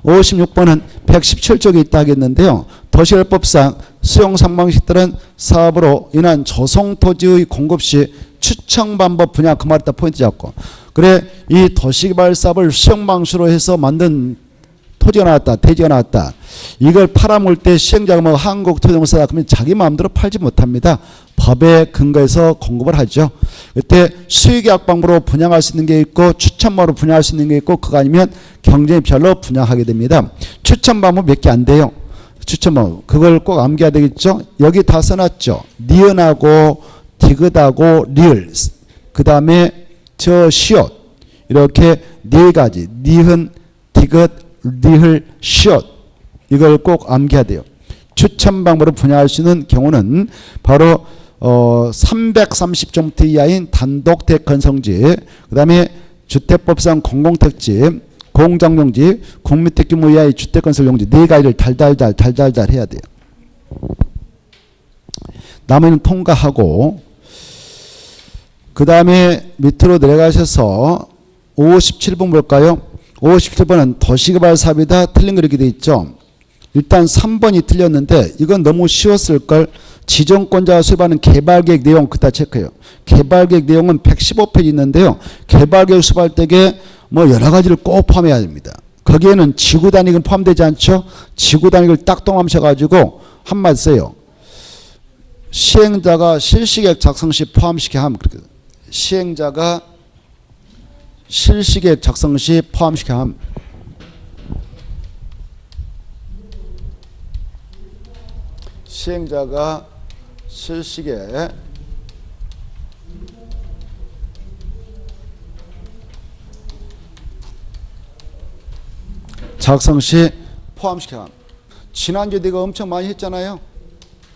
56번은 117쪽에 있다 하겠는데요. 도시개발법상 수용상방식들은 사업으로 인한 조성토지의 공급 시 추천 방법 분야 그 말했다 포인트 잡고. 그래, 이 도시개발 사업을 수용방식으로 해서 만든 토지가 나왔다, 대지가 나왔다. 이걸 팔아먹을 때 시행자가 뭐 한국토지공사다 그러면 자기 마음대로 팔지 못합니다. 법에 근거해서 공급을 하죠. 그때 수의계약 방법으로 분양할 수 있는 게 있고 추천방으로 분양할 수 있는 게 있고 그거 아니면 경쟁입찰로 분양하게 됩니다. 추천 방법 몇 개 안 돼요. 추천 방법 그걸 꼭 암기해야 되겠죠. 여기 다 써놨죠. 니은하고 디귿하고 리을 그 다음에 저 시옷 이렇게 네 가지 니은 디귿 리을 시옷 이걸 꼭 암기해야 돼요. 추천 방법으로 분양할 수 있는 경우는 바로 330제곱미터 이하인 단독택 건성지, 그 다음에 주택법상 공공택지, 공장용지, 국민택 규모 이하의 주택건설용지 네 가지를 달달달 해야 돼요. 나머지는 통과하고 그 다음에 밑으로 내려가셔서 57번 볼까요? 57번은 도시개발 사업이다. 틀린 거 이렇게 돼 있죠. 일단 3번이 틀렸는데 이건 너무 쉬웠을걸. 지정권자가 수립하는 개발계획 내용 그다 체크해요. 개발계획 내용은 115페이지 있는데요. 개발계획 수립할 때에 뭐 여러 가지를 꼭 포함해야 됩니다. 거기에는 지구단위는 포함되지 않죠. 지구단위를 딱 동함셔가지고 한마디 써요. 시행자가 실시계획 작성 시 포함시켜야 함. 그렇게 시행자가 실시계획 작성 시 포함시켜야 함. 시행자가 실시계획 작성 시 포함시켜야 함. 지난주에 내가 엄청 많이 했잖아요.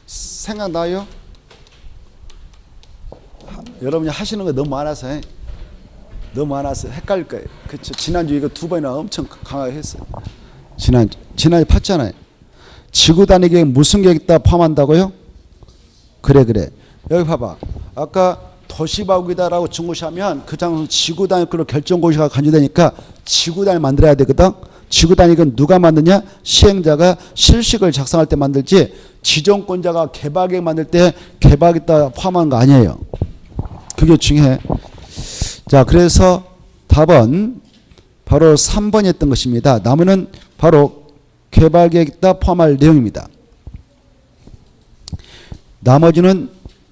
생각나요? 여러분이 하시는 거 너무 많아서 헷갈릴 거예요. 그렇죠? 지난주 이거 두 번이나 엄청 강하게 했어요. 지난주에 팠잖아요. 지구 단위 계획 무슨 계획에다 포함한다고요? 그래. 여기 봐봐. 아까 도시바구이다라고 중고시하면 그 장소는 지구 단위로 결정고시가 간주되니까 지구 단위 만들어야 되거든. 지구 단위는 누가 만드냐? 시행자가 실식을 작성할 때 만들지 지정권자가 개발계획 만들 때 개발에다 포함하는 거 아니에요. 그게 중요해. 자, 그래서 답은 바로 3번이었던 것입니다. 나머지는 바로 개발계획에다 포함할 내용입니다. 나머지는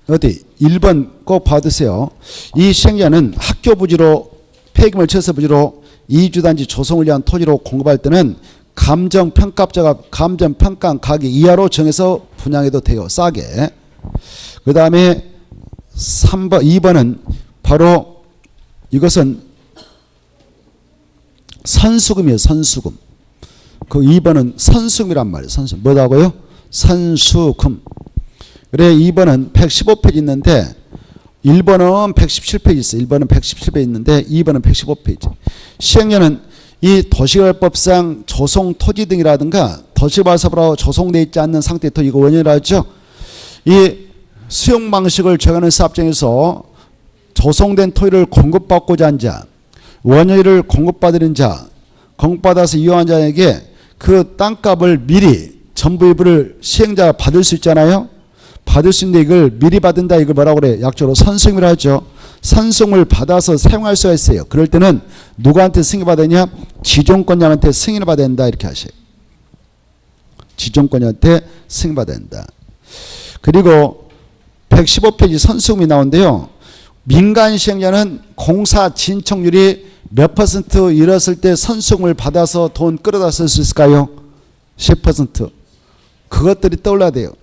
어디 1번 꼭 봐두세요. 이 시행자는 학교 부지로 폐기물 채소 부지로 이주단지 조성을 위한 토지로 공급할 때는 감정평가자가 감정평가 가격 이하로 정해서 분양해도 돼요. 싸게. 그 다음에 2번은 바로 이것은 선수금이에요. 선수금. 그 2번은 선수금이란 말이에요. 선수금. 뭐라고요? 선수금. 그래 2번은 115페이지 있는데 1번은 117페이지 있어요. 1번은 117페이지 있는데 2번은 115페이지. 시행령은 이 도시개발법상 조성 토지 등이라든가 도시개발 사업으로 조성되어 있지 않는 상태의 토지 이거 원인이라 하죠. 이 수용 방식을 정하는 사업장에서 조성된 토지를 공급받고자 한 자, 원효를 공급받는 자, 공급받아서 이용한 자에게 그 땅값을 미리 전부 일부를 시행자가 받을 수 있잖아요. 받을 수 있는데 이걸 미리 받는다 이걸 뭐라고 그래? 약조로 선승을 하죠. 선승을 받아서 사용할 수가 있어요. 그럴 때는 누구한테 승인 받느냐? 지정권자한테 승인을 받아야 된다 이렇게 하셔요. 지정권자한테 승인 받아야 된다. 그리고 115페이지 선수금이 나오는데요. 민간 시행자는 공사 진척률이 몇 퍼센트 이뤘을 때 선수금을 받아서 돈 끌어다 쓸 수 있을까요? 10%. 그것들이 떠올라야 돼요.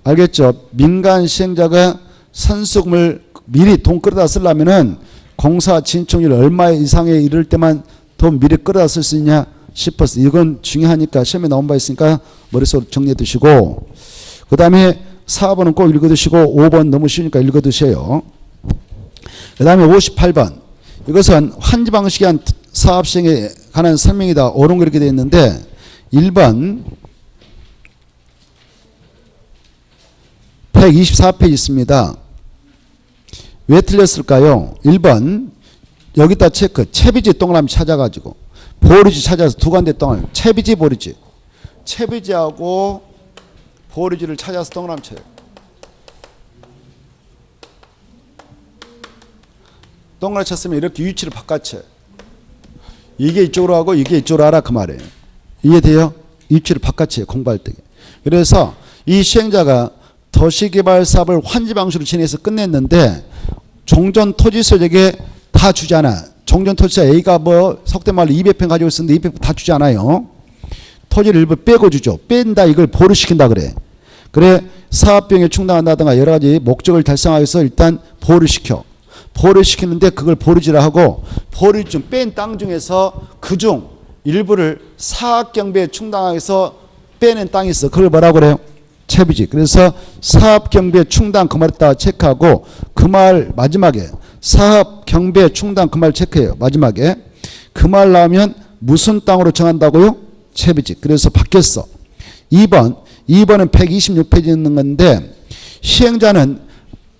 알겠죠? 민간 시행자가 선수금을 미리 돈 끌어다 쓰려면은 공사 진척률 얼마 이상에 이를 때만 돈 미리 끌어다 쓸 수 있냐? 10%. 이건 중요하니까 시험에 나온 바 있으니까 머릿속으로 정리해 두시고, 그 다음에 4번은 꼭 읽어 두시고 5번 너무 쉬우니까 읽어 두세요. 그 다음에 58번. 이것은 환지 방식에 한 사업 시행에 관한 설명이다. 옳은 거 이렇게 되어 있는데 1번 124페이지 있습니다. 왜 틀렸을까요? 1번 여기다 체크. 채비지 동그라미 찾아가지고 보리지 찾아서 두 간데 동그라미. 채비지 보리지. 채비지하고 보리지를 찾아서 동그라미 쳐요. 동그라미 쳤으면 이렇게 위치를 바꿔쳐요. 이게 이쪽으로 하고 이게 이쪽으로 하라 그 말이에요. 이해돼요? 위치를 바꿔쳐요. 공부할 때. 그래서 이 시행자가 도시개발 사업을 환지 방식으로 진행해서 끝냈는데 종전 토지소득에 다 주지 않아. 종전 토지자 A가 뭐 속된 말로 200평 가지고 있었는데 200평 다 주지 않아요. 토지를 일부 빼고 주죠. 뺀다 이걸 보류시킨다 그래. 그래 사업비용에 충당한다든가 여러 가지 목적을 달성하기 위해서 일단 보류시켜. 보류시키는데 그걸 보류지라 하고 보류 중 뺀 땅 중에서 그중 일부를 사업경비에 충당하기 위해서 빼낸 땅이 있어. 그걸 뭐라고 그래요? 채비지. 그래서 사업경비에 충당 그 말에다가 체크하고 그 말 마지막에 사업경비에 충당 그 말 체크해요. 마지막에 그 말 나오면 무슨 땅으로 정한다고요? 채비지. 그래서 바뀌었어. 2번은 126페이지 있는 건데 시행자는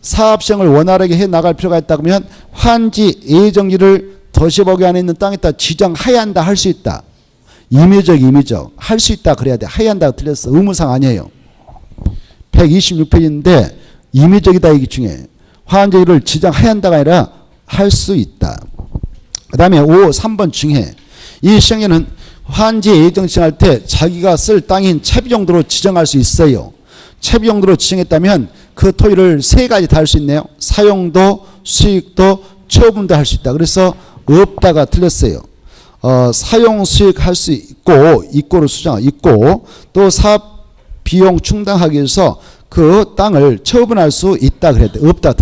사업시행을 원활하게 해 나갈 필요가 있다 그러면 환지 예정지를 도시보기 안에 있는 땅에다 지정해야 한다. 할 수 있다. 임의적 할 수 있다 그래야 돼. 해야 한다가 틀렸어. 의무상 아니에요. 126페이지인데 임의적이다 이게 중요해. 환지를 지정해야 한다가 아니라 할 수 있다. 그 다음에 3번 중요해. 이 시행자는 환지 예정 지정할 때 자기가 쓸 땅인 채비 정도로 지정할 수 있어요. 채비 정도로 지정했다면 그 토지를 세 가지 다 할 수 있네요. 사용도, 수익도, 처분도 할 수 있다. 그래서 없다가 틀렸어요. 사용, 수익 할 수 있고, 있고를 수정하고 있고, 또 사업 비용 충당하기 위해서 그 땅을 처분할 수 있다 그랬대. 없다.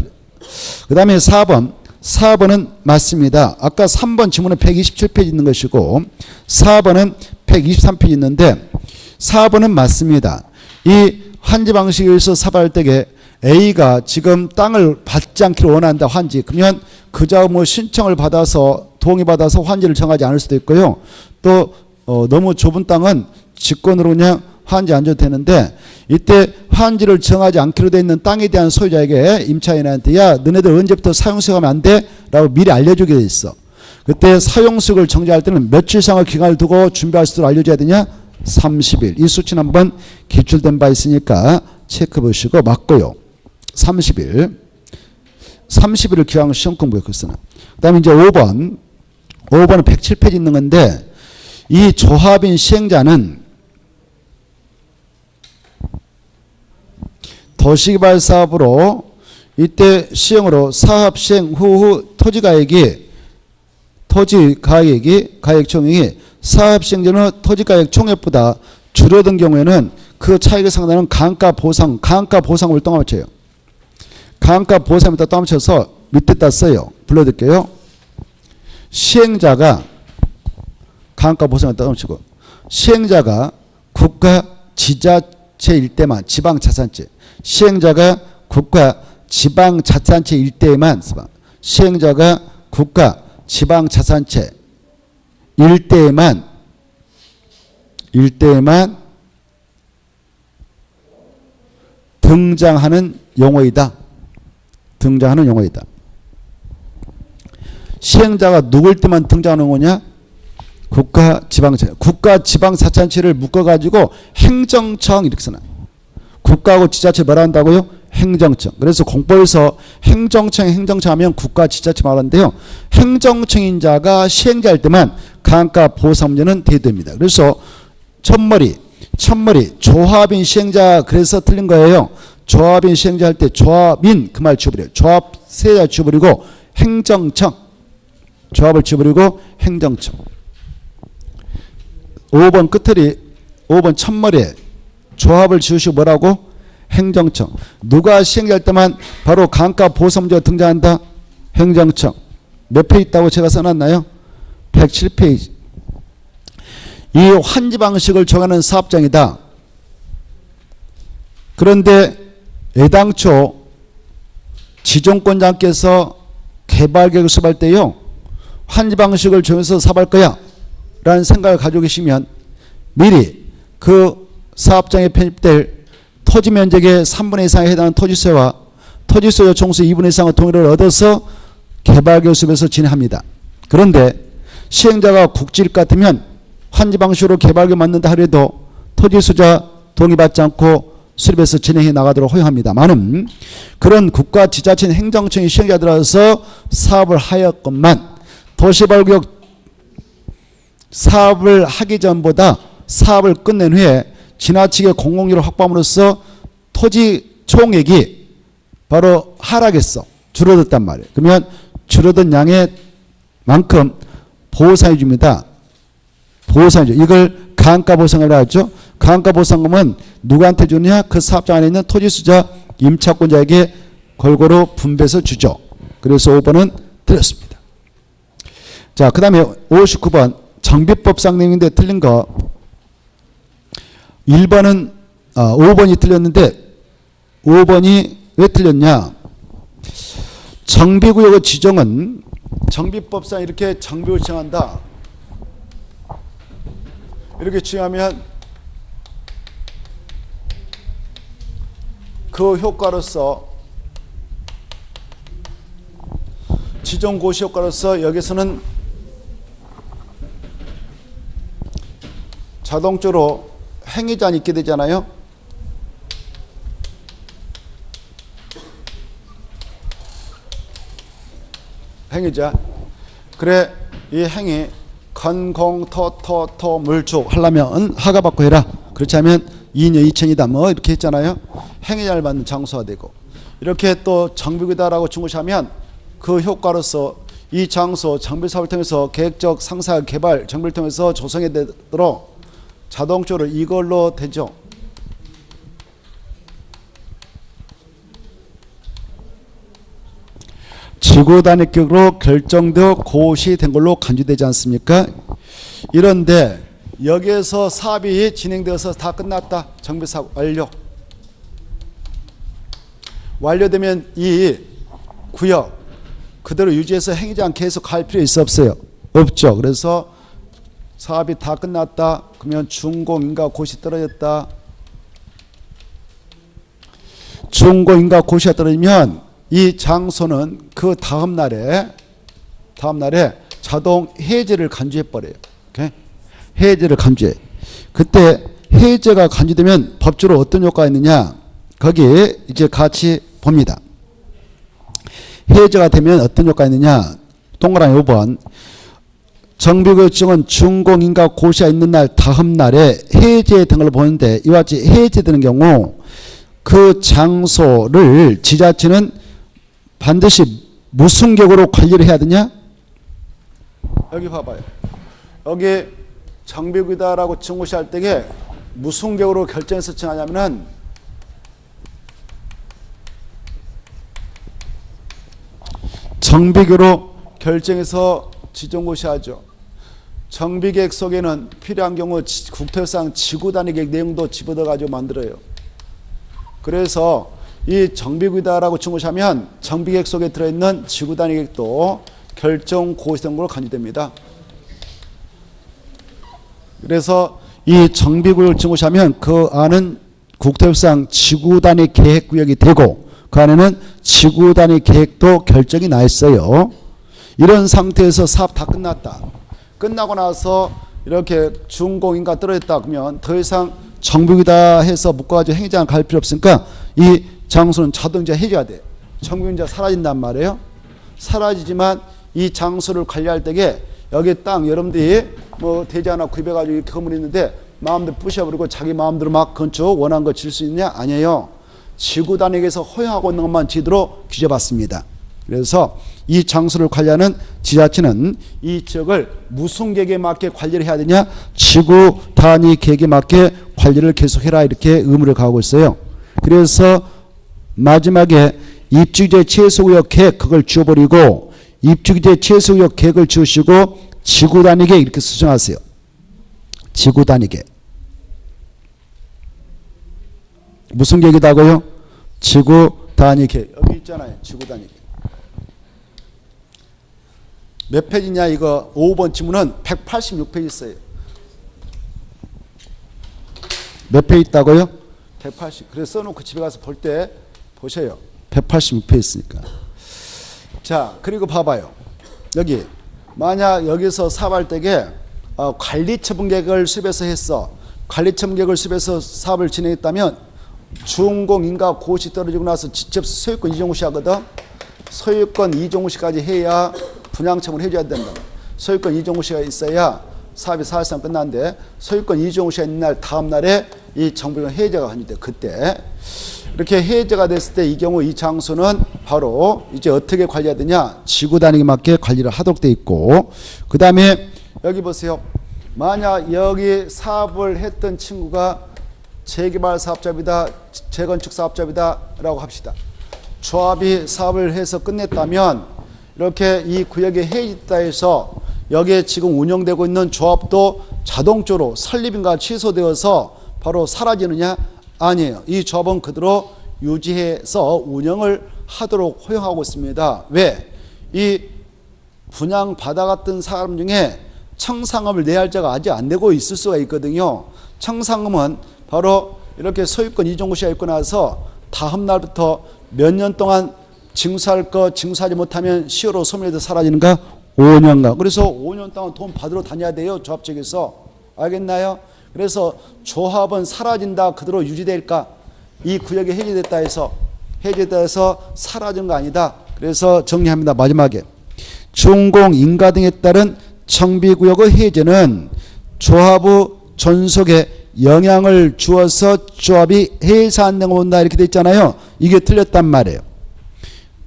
그 다음에 4번은 맞습니다. 아까 3번 지문은 127페이지 있는 것이고 4번은 123페이지 있는데 4번은 맞습니다. 이 환지 방식에 의해서 사업할 때에 A가 지금 땅을 받지 않기를 원한다. 환지. 그러면 그저 뭐 신청을 받아서 동의받아서 환지를 정하지 않을 수도 있고요. 또 너무 좁은 땅은 직권으로 그냥 환지 안 줘도 되는데 이때 환지를 정하지 않기로 돼 있는 땅에 대한 소유자에게 임차인한테 야 너네들 언제부터 사용수익하면 안 돼? 라고 미리 알려주게 돼 있어. 그때 사용수익을 정지할 때는 며칠 이상의 기간을 두고 준비할 수 있도록 알려줘야 되냐? 30일. 이 수치는 한번 기출된 바 있으니까 체크 보시고 맞고요. 30일. 30일을 기왕 시험 공부해 글쓰는. 그 다음에 이제 5번은 107페이지 있는 건데 이 조합인 시행자는 도시개발 사업으로 이때 시행으로 사업 시행 후 가액 총액이 사업 시행 전후 토지가액 총액보다 줄어든 경우에는 그 차익에 상당한 감가 보상을 떠맞춰요. 감가 보상을 떠맞춰서 밑에다 써요. 불러드릴게요. 시행자가 감가 보상을 떠맞추고 시행자가 국가 지자체일 때만 지방자산체 시행자가 국가 지방자산체 일대에만 시행자가 국가 지방자산체 일대에만 등장하는 용어이다. 시행자가 누굴 때만 등장하는 거냐? 국가 지방자치단체를 묶어가지고 행정청 이렇게 써놔. 국가하고 지자체 뭐라 한다고요? 행정청. 그래서 공법에서 행정청 하면 국가 지자체 말하는데요. 행정청인 자가 시행자일 때만 감가 보상 문제는 대두입니다. 그래서 첫머리 조합인 시행자 그래서 틀린 거예요. 조합인 시행자 할 때 조합인 그 말 지워버려요. 조합 세자 지워버리고 행정청 조합을 지워버리고 행정청. 5번 끝털이 5번 첫머리에 조합을 지우시고 뭐라고? 행정청. 누가 시행할 때만 바로 감가 보상 문제가 등장한다? 행정청. 몇 페이지 있다고 제가 써놨나요? 107페이지. 이 환지 방식을 정하는 사업장이다. 그런데 애당초 지정권자께서 개발 계획을 수립할 때요, 환지 방식을 정해서 사업할 거야 라는 생각을 가지고 계시면 미리 그 사업장에 편입될 토지 면적의 3분의 2 이상에 해당하는 토지세와 토지소 요청서 2분의 2 이상의 동의를 얻어서 개발 계획 수립해서 진행합니다. 그런데 시행자가 국지일 같으면 환지 방식으로 개발 계획을 만든다 하더라도 토지소자 동의받지 않고 수립해서 진행해 나가도록 허용합니다만은 그런 국가 지자체 행정청이 시행자에 들어서 사업을 하였건만 도시발구역 사업을 하기 전보다 사업을 끝낸 후에 지나치게 공공유를 확보함으로써 토지 총액이 바로 하락했어. 줄어들단 말이에요. 그러면 줄어든 양의 만큼 보상해 줍니다. 보상해 줘. 이걸 감가보상을 하죠. 감가보상금은 누구한테 주느냐? 그 사업장 안에 있는 토지수자 임차권자에게 골고루 분배해서 주죠. 그래서 5번은 틀렸습니다. 자, 그 다음에 59번 정비법상 내용인데 틀린 거 1번은 5번이 틀렸는데 5번이 왜 틀렸냐? 정비구역의 지정은 정비법상 이렇게 정비를 지정한다. 이렇게 지정하면 그 효과로서 지정 고시 효과로서 여기서는 자동적으로 행위자는 있게 되잖아요. 행위자. 그래 이 행위 건공토토토 물축 하려면 허가 받고 해라. 그렇지 않으면 2년 2천이다 뭐 이렇게 했잖아요. 행위자를 받는 장소가 되고 이렇게 또 정비구다라고 중고시하면 그 효과로서 이 장소 정비사업을 통해서 계획적 상사 개발 정비를 통해서 조성해 되도록 자동적으로 이걸로 되죠. 지구 단위격으로 결정되어 고시된 걸로 간주되지 않습니까? 이런데 여기에서 사업이 진행되어서 다 끝났다. 정비사업 완료. 완료되면 이 구역 그대로 유지해서 행위장 계속 갈 필요 있어 없어요? 없죠. 그래서 사업이 다 끝났다. 그러면 준공인가 고시 떨어졌다. 준공인가 고시가 떨어지면 이 장소는 그 다음 날에 자동 해제를 간주해 버려요. 오케이? 해제를 간주해. 그때 해제가 간주되면 법적으로 어떤 효과가 있느냐? 거기에 이제 같이 봅니다. 해제가 되면 어떤 효과가 있느냐? 동그라미 5번. 정비구역 지정은 준공인가 고시가 있는 날 다음 날에 해제된 걸 보는데 이와 같이 해제되는 경우 그 장소를 지자체는 반드시 무슨 격으로 관리를 해야 되냐? 여기 봐봐요. 여기 정비구역이다라고 증고시할 때에 무슨 격으로 결정해서 정하냐면은 정비구역으로 결정해서 지정고시하죠. 정비계획 속에는 필요한 경우 국토상 지구단위 계획 내용도 집어넣어가지고 만들어요. 그래서 이 정비구역이다라고 증고시하면 정비계획 속에 들어있는 지구단위 계획도 결정 고시된 걸로 간주됩니다. 그래서 이 정비구역을 증고시하면 그 안은 국토협상 지구단위 계획구역이 되고 그 안에는 지구단위 계획도 결정이 나 있어요. 이런 상태에서 사업 다 끝났다. 끝나고 나서 이렇게 준공인가 떨어졌다 그러면 더 이상 정비구역이다 해서 묶어가지고 행위장 갈 필요 없으니까 이 장소는 자동차 해제가 돼. 정비구역이 사라진단 말이에요. 사라지지만 이 장소를 관리할 때에 여기 땅 여러분들이 뭐 대지 하나 구입해가지고 이렇게 건물이 있는데 마음대로 부셔버리고 자기 마음대로 막 건축 원하는 거 질 수 있느냐? 아니에요. 지구단위에서 허용하고 있는 것만 지도록 규제받습니다. 그래서 이 장소를 관리하는 지자체는 이 지역을 무슨 계획에 맞게 관리를 해야 되냐? 지구 단위 계획에 맞게 관리를 계속해라 이렇게 의무를 가하고 있어요. 그래서 마지막에 입주규제 최소구역 계획 그걸 지워버리고 입주규제 최소구역 계획을 지우시고 지구 단위 계획 이렇게 수정하세요. 지구 단위계. 무슨 계획이다고요? 지구 단위계. 여기 있잖아요. 지구 단위계. 몇 페이지냐 이거 5번 지문은 186페이지 있어요. 몇 페이지 있다고요? 180. 그래서 써놓고 집에 가서 볼 때 보셔요. 186페이지 있으니까. 자, 그리고 봐봐요. 여기 만약 여기서 사업할 때에 관리처분 계획을 수립해서 했어. 관리처분 계획을 수립해서 사업을 진행했다면 준공인가 고시 떨어지고 나서 직접 소유권 이종시 하거든. 소유권 이종시까지 해야 분양처분을 해줘야 된다. 소유권 이종시가 있어야 사업이 사실상 끝났는데 소유권 이종시가 있는 날 다음 날에 이 정비가 해제가 합니다. 그때 이렇게 해제가 됐을 때 이 경우 이 장소는 바로 이제 어떻게 관리해야 되냐? 지구 단위에 맞게 관리를 하도록 돼 있고, 그 다음에 여기 보세요. 만약 여기 사업을 했던 친구가 재개발 사업자입니다, 재건축 사업자입니다 라고 합시다. 조합이 사업을 해서 끝냈다면 이렇게 이 구역에 해지했다 해서 여기에 지금 운영되고 있는 조합도 자동적으로 설립인가 취소되어서 바로 사라지느냐? 아니에요. 이 조합은 그대로 유지해서 운영을 하도록 허용하고 있습니다. 왜? 이 분양받아갔던 사람 중에 청산금을 내야 할 자가 아직 안 되고 있을 수가 있거든요. 청산금은 바로 이렇게 소유권 이종시가 있고 나서 다음 날부터 몇 년 동안 징수할 거 징수하지 못하면 시효로 소멸돼서 사라지는가? 5년간. 그래서 5년 동안 돈 받으러 다녀야 돼요. 조합 측에서. 알겠나요? 그래서 조합은 사라진다 그대로 유지될까? 이 구역이 해제됐다 해서 사라진 거 아니다. 그래서 정리합니다. 마지막에 준공 인가 등에 따른 정비구역의 해제는 조합의 존속에 영향을 주어서 조합이 해산되고 온다 이렇게 돼 있잖아요. 이게 틀렸단 말이에요.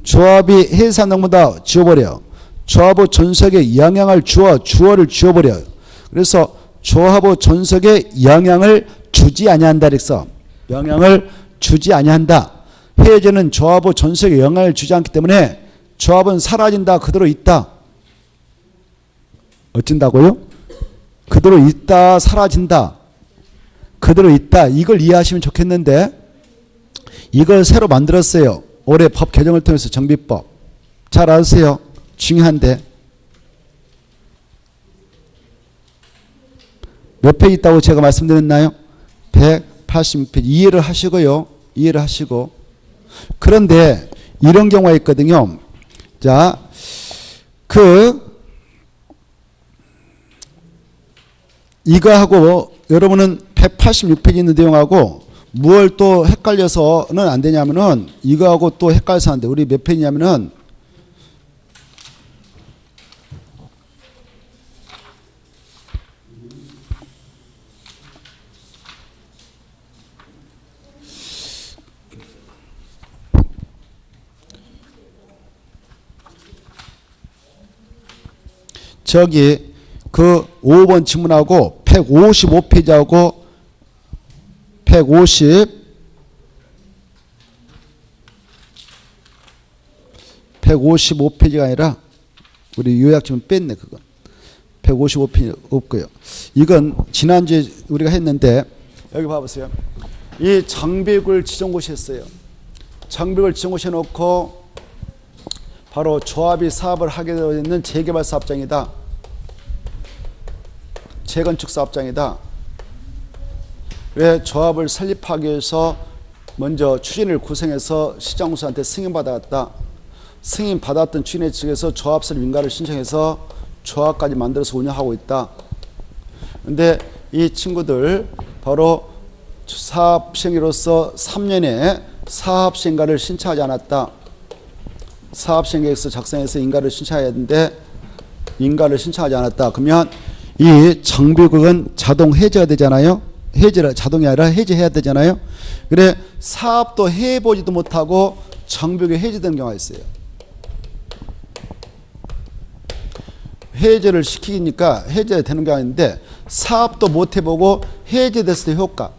조합이 해산되고보다 지워버려. 조합의 존속에 영향을 주어를 지워버려요. 그래서 조합의 존속에 영향을 주지 아니한다 그래서 영향을 주지 아니한다. 해제는 조합의 존속에 영향을 주지 않기 때문에 조합은 사라진다 그대로 있다. 어쩐다고요? 그대로 있다 사라진다. 그대로 있다. 이걸 이해하시면 좋겠는데 이걸 새로 만들었어요. 올해 법 개정을 통해서 정비법. 잘 아세요. 중요한데 몇 페이지 있다고 제가 말씀드렸나요? 186페이지. 이해를 하시고요. 이해를 하시고. 그런데 이런 경우가 있거든요. 자, 이거하고 여러분은 186페이지 있는 내용하고 무얼 또 헷갈려서는 안 되냐면은 이거하고 또 헷갈려서 안 돼. 우리 몇 페이지냐면은 저기 그 5번 지문하고 155페이지하고 155페이지가 아니라 우리 요약지문 뺐네. 그건 155페이지 없고요. 이건 지난주에 우리가 했는데 여기 봐보세요. 이 정비구를 지정고시 했어요. 정비구를 지정고시 해놓고 바로 조합이 사업을 하게 되어 있는 재개발 사업장이다. 재건축 사업장이다. 왜 조합을 설립하기 위해서 먼저 추진을 구성해서 시장구수한테 승인받아갔다. 승인받았던 추진회 측에서 조합 설립 인가를 신청해서 조합까지 만들어서 운영하고 있다. 그런데 이 친구들 바로 사업시행으로서 3년에 사업시행가를 신청하지 않았다. 사업시행계획서 작성해서 인가를 신청해야 되는데 인가를 신청하지 않았다. 그러면 이 정비구역은 자동 해제가 되잖아요. 자동이 아니라 해제해야 되잖아요. 그래 사업도 해보지도 못하고 정비구역이 해제되는 경우가 있어요. 해제를 시키니까 해제되는 경우가 있는데 사업도 못 해보고 해제됐을 때 효과.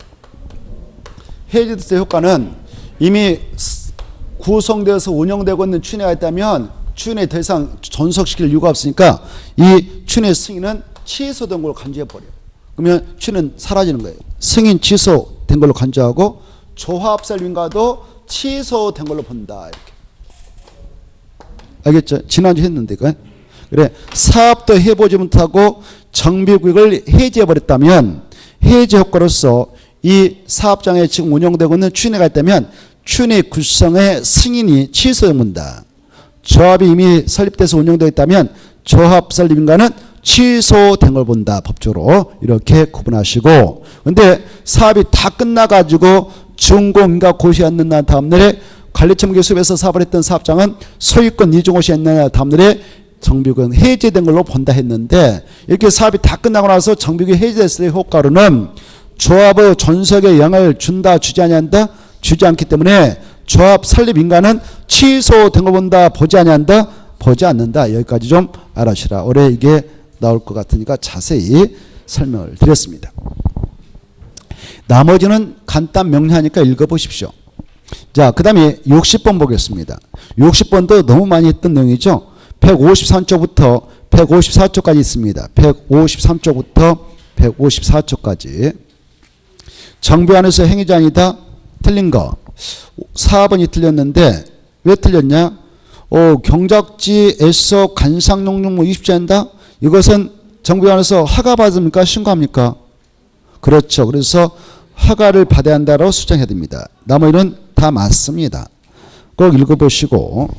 해제됐을 때 효과는 이미 구성되어서 운영되고 있는 추진회가 있다면 추진회 더 이상 존속시킬 이유가 없으니까 이 추진회 승인은 취소된 걸로 간주해버려요. 그러면 취는 사라지는 거예요. 승인 취소된 걸로 간주하고 조합설립인가도 취소된 걸로 본다. 이렇게. 알겠죠? 지난주 했는데. 그래. 사업도 해보지 못하고 정비구역을 해지해버렸다면 해지 효과로서 이 사업장에 지금 운영되고 있는 추진회가 있다면 추진회 구성의 승인이 취소된다. 조합이 이미 설립돼서 운영되어 있다면 조합 설립인가는 취소된 걸 본다. 법적으로 이렇게 구분하시고, 근데 사업이 다 끝나가지고 준공인가 고시 안 난 다음날에 관리청계 수업에서 사업을 했던 사업장은 소유권 이중 고시 안 난 다음날에 정비구역 해제된 걸로 본다 했는데, 이렇게 사업이 다 끝나고 나서 정비구역 해제됐을 때 효과로는 조합의 존속에 영향을 준다 주지 아니한다? 주지 않기 때문에 조합 설립 인가는 취소된 거 본다 보지 아니한다? 보지 않는다. 여기까지 좀 알아시라. 올해 이게 나올 것 같으니까 자세히 설명을 드렸습니다. 나머지는 간단 명료하니까 읽어보십시오. 자, 그 다음에 60번 보겠습니다. 60번도 너무 많이 했던 내용이죠. 153쪽부터 154쪽까지 있습니다. 153쪽부터 154쪽까지. 정비안에서 행위자 아니다. 틀린 거. 4번이 틀렸는데 왜 틀렸냐? 경작지에서 간상용용무 20지 한다? 이것은 정비안에서 허가 받습니까? 신고합니까? 그렇죠. 그래서 허가를 받아야 한다고 수정해야 됩니다. 나머지는 다 맞습니다. 꼭 읽어보시고.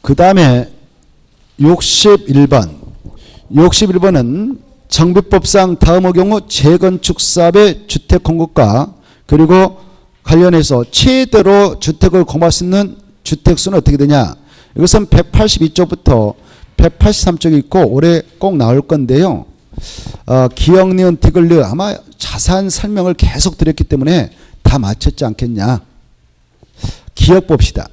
그 다음에 61번. 61번은 정비법상 다음의 경우 재건축 사업의 주택 공급과 그리고 관련해서 최대로 주택을 공급할 수 있는 주택수는 어떻게 되냐. 이것은 182쪽부터 183쪽이 있고 올해 꼭 나올 건데요. 기억니은 디글르 아마 자세한 설명을 계속 드렸기 때문에 다 맞췄지 않겠냐. 기억 봅시다.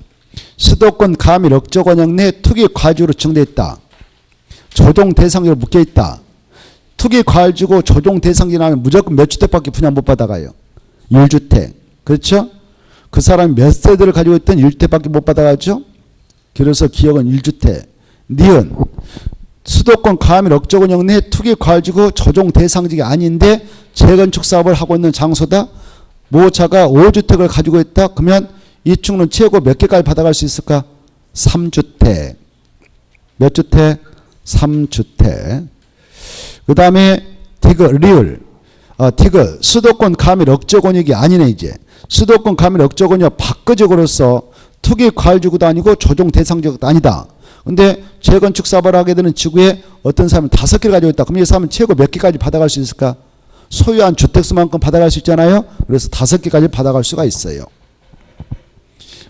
수도권 가밀 억조 권역 내 투기 과주로 지정되어 있다. 조정 대상지로 묶여 있다. 투기 과주고 조정 대상지 나면 무조건 몇 주택밖에 분양 못 받아가요. 1주택. 그렇죠? 그 사람이 몇 세대를 가지고 있던 1주택밖에 못 받아가죠. 그래서 기억은 1주택. 니은 수도권 가밀 억조 권역 내 투기 과주고 조정 대상지가 아닌데 재건축 사업을 하고 있는 장소다. 모차가 5주택을 가지고 있다. 그러면 이 축은 최고 몇 개까지 받아갈 수 있을까? 3주택. 몇 주택? 3주택. 그 다음에 디그 리을. 디그 수도권 가밀 억조 권역이 아니네. 이제 수도권 가밀 억조 권역 바꿔적으로서 투기 과일지구도 아니고 조정 대상지구도 아니다. 근데 재건축 사업을 하게 되는 지구에 어떤 사람은 5개를 가지고 있다. 그럼 이 사람은 최고 몇 개까지 받아갈 수 있을까? 소유한 주택수만큼 받아갈 수 있잖아요. 그래서 5개까지 받아갈 수가 있어요.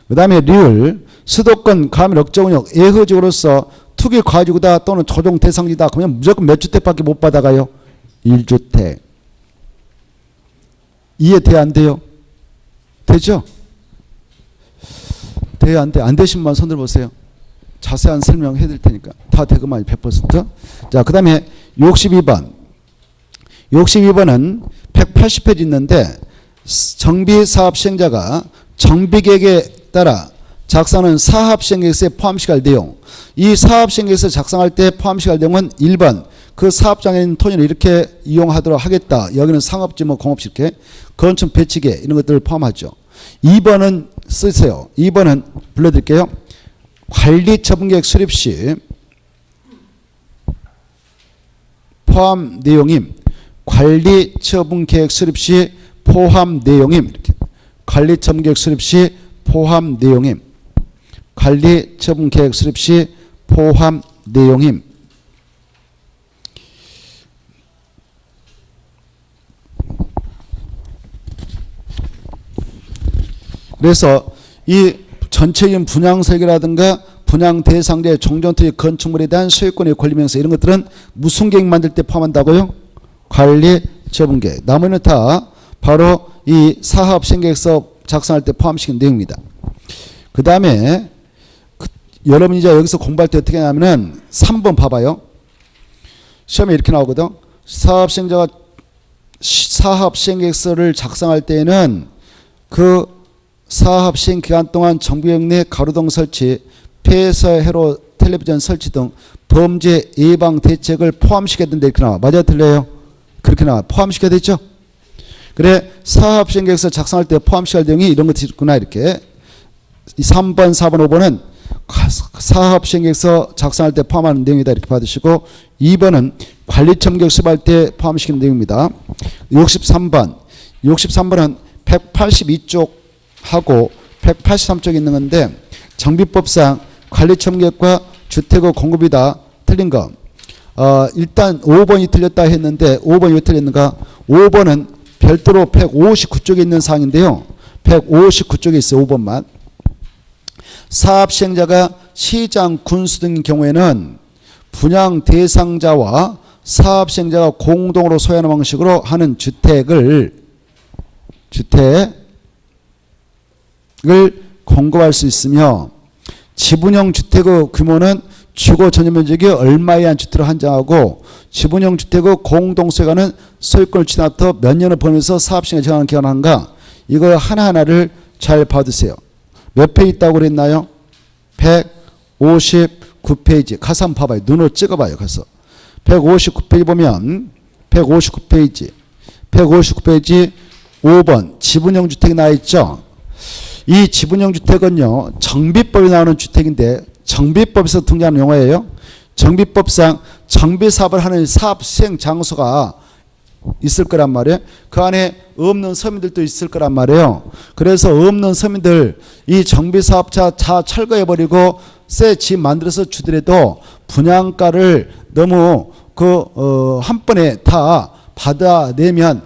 그 다음에 리을 수도권 가밀 억조 권역 예허지구로서 투기 과지구다 또는 조정 대상지다. 그러면 무조건 몇 주택밖에 못 받아가요? 1주택. 이해돼야 안 돼요? 되죠? 돼야 안 돼? 안 되신 분 손 들어보세요. 자세한 설명 해드릴 테니까. 다 되고만 100%. 자, 그 다음에 62번. 62번은 180페이지 있는데 정비사업 시행자가 정비계획에 따라 작성하는 사업시행계획서에 포함시할 내용. 이 사업시행계획서 작성할 때 포함시할 내용은 1번 그 사업장에 있는 토지를 이렇게 이용하도록 하겠다. 여기는 상업지 뭐 공업지 이렇게 건축 배치계 이런 것들을 포함하죠. 2번은 쓰세요. 2번은 불러드릴게요. 관리처분계획 수립 시 포함 내용임. 관리처분계획 수립 시 포함 내용임. 이렇게. 관리처분계획 수립 시 포함 내용임. 관리처분계획 수립 시 포함 내용임. 그래서 이 전체적인 분양 설계라든가 분양 대상자의 종전투의 건축물에 대한 소유권의 권리명세 이런 것들은 무슨 계획 만들 때 포함한다고요? 관리처분계획. 나머지는 다 바로 이 사업시행계획서 작성할 때 포함시킨 내용입니다. 그 다음에 여러분이 이제 여기서 공부할 때 어떻게 하냐면은 3번 봐봐요. 시험에 이렇게 나오거든. 사업시행자가 사업시행계획서를 작성할 때에는 그 사업시행 기간 동안 정비역 내 가로등 설치, 폐쇄 회로 텔레비전 설치 등 범죄 예방 대책을 포함시켜야 된다 이렇게 나와. 맞아요, 틀려요? 그렇게 나와. 포함시켜야 되죠? 그래, 사업시행계획서 작성할 때 포함시켜야 할 내용이 이런 것들이 있구나 이렇게. 3번, 4번, 5번은 사업시행계획서 작성할 때 포함하는 내용이다 이렇게 받으시고, 2번은 관리청객 수립할 때 포함시키는 내용입니다. 63번은 182쪽하고 183쪽에 있는 건데, 정비법상 관리청객과 주택의 공급이다. 틀린 거. 일단 5번이 틀렸다 했는데 5번이 왜 틀렸는가? 5번은 별도로 159쪽에 있는 사항인데요. 159쪽에 있어요. 5번만. 사업 시행자가 시장, 군수 등의 경우에는 분양 대상자와 사업 시행자가 공동으로 소유하는 방식으로 하는 주택을 공급할 수 있으며, 지분형 주택의 규모는 주거 전용 면적이 얼마 이하인 주택으로 한정하고, 지분형 주택의 공동 소유가는 소유권을 취득하여 몇 년을 보면서 사업시행에 정하는 기간을 하는가? 이거 하나하나를 잘 봐두세요. 몇 페이지 있다고 그랬나요? 159페이지. 가서 한번 봐봐요. 눈으로 찍어봐요. 가서. 159페이지 보면 159페이지 5번 지분형 주택이 나와 있죠. 이 지분형 주택은요, 정비법에 나오는 주택인데 정비법에서 등장하는 용어예요. 정비법상 정비사업을 하는 사업 시행 장소가 있을 거란 말이에요. 그 안에 없는 서민들도 있을 거란 말이에요. 그래서 없는 서민들 이 정비사업자 다 철거해버리고 새 집 만들어서 주더라도 분양가를 너무 한 번에 다 받아내면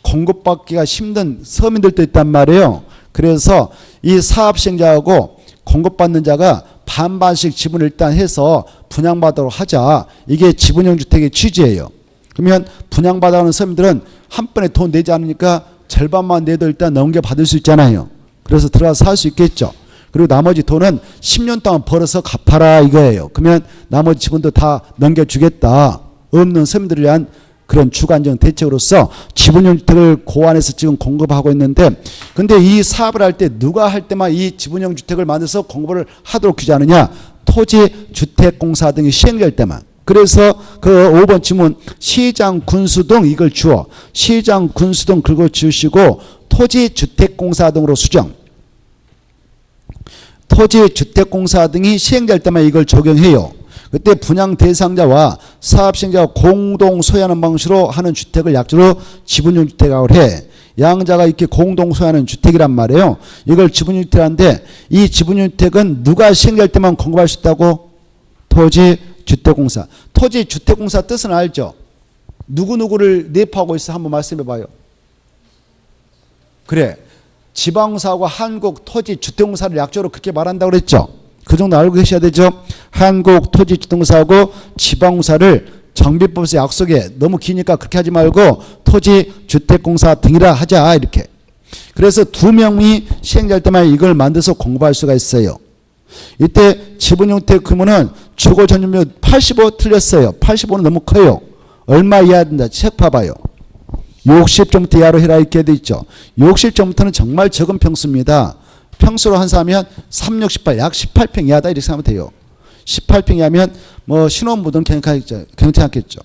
공급받기가 힘든 서민들도 있단 말이에요. 그래서 이 사업 시행자하고 공급받는 자가 반반씩 지분을 일단 해서 분양받도록 하자. 이게 지분형 주택의 취지예요. 그러면 분양받아오는 서민들은 한 번에 돈 내지 않으니까 절반만 내도 일단 넘겨받을 수 있잖아요. 그래서 들어가서 살 수 있겠죠. 그리고 나머지 돈은 10년 동안 벌어서 갚아라 이거예요. 그러면 나머지 지분도 다 넘겨주겠다. 없는 서민들을 위한 그런 주관적 대책으로서 지분형 주택을 고안해서 지금 공급하고 있는데, 근데 이 사업을 할 때 누가 할 때만 이 지분형 주택을 만들어서 공급을 하도록 규제하느냐? 토지주택공사 등이 시행될 때만. 그래서 그 5번 지문 시장, 군수 등 이걸 주어 시장, 군수 등 긁어 주시고 토지주택공사 등으로 수정. 토지주택공사 등이 시행될 때만 이걸 적용해요. 그때 분양 대상자와 사업 시행자가 공동 소유하는 방식으로 하는 주택을 약자로 지분형 주택이라고 해. 양자가 이렇게 공동 소유하는 주택이란 말이에요. 이걸 지분형 주택인데 이 지분형 주택은 누가 시행될 때만 공급할 수 있다고? 토지주택공사. 토지주택공사 뜻은 알죠? 누구누구를 내포하고 있어? 한번 말씀해 봐요. 그래. 지방사하고 한국토지주택공사를 약자로 그렇게 말한다고 그랬죠? 그 정도 알고 계셔야 되죠. 한국토지주택공사하고 지방공사를 정비법에서 약속해. 너무 기니까 그렇게 하지 말고 토지주택공사 등이라 하자 이렇게. 그래서 두 명이 시행될 때만 이걸 만들어서 공급할 수가 있어요. 이때 지분형주택 규모는 주거 전용면 85 틀렸어요. 85는 너무 커요. 얼마 이하야 된다. 책 봐봐요. 60점부터 이하로 해라 이렇게 돼 있죠. 60점부터는 정말 적은 평수입니다. 평수로 한사하면 3, 6, 18, 약 18평 이하다 이렇게 생각하면 돼요. 18평 이하면 뭐 신혼부부는 괜찮겠죠.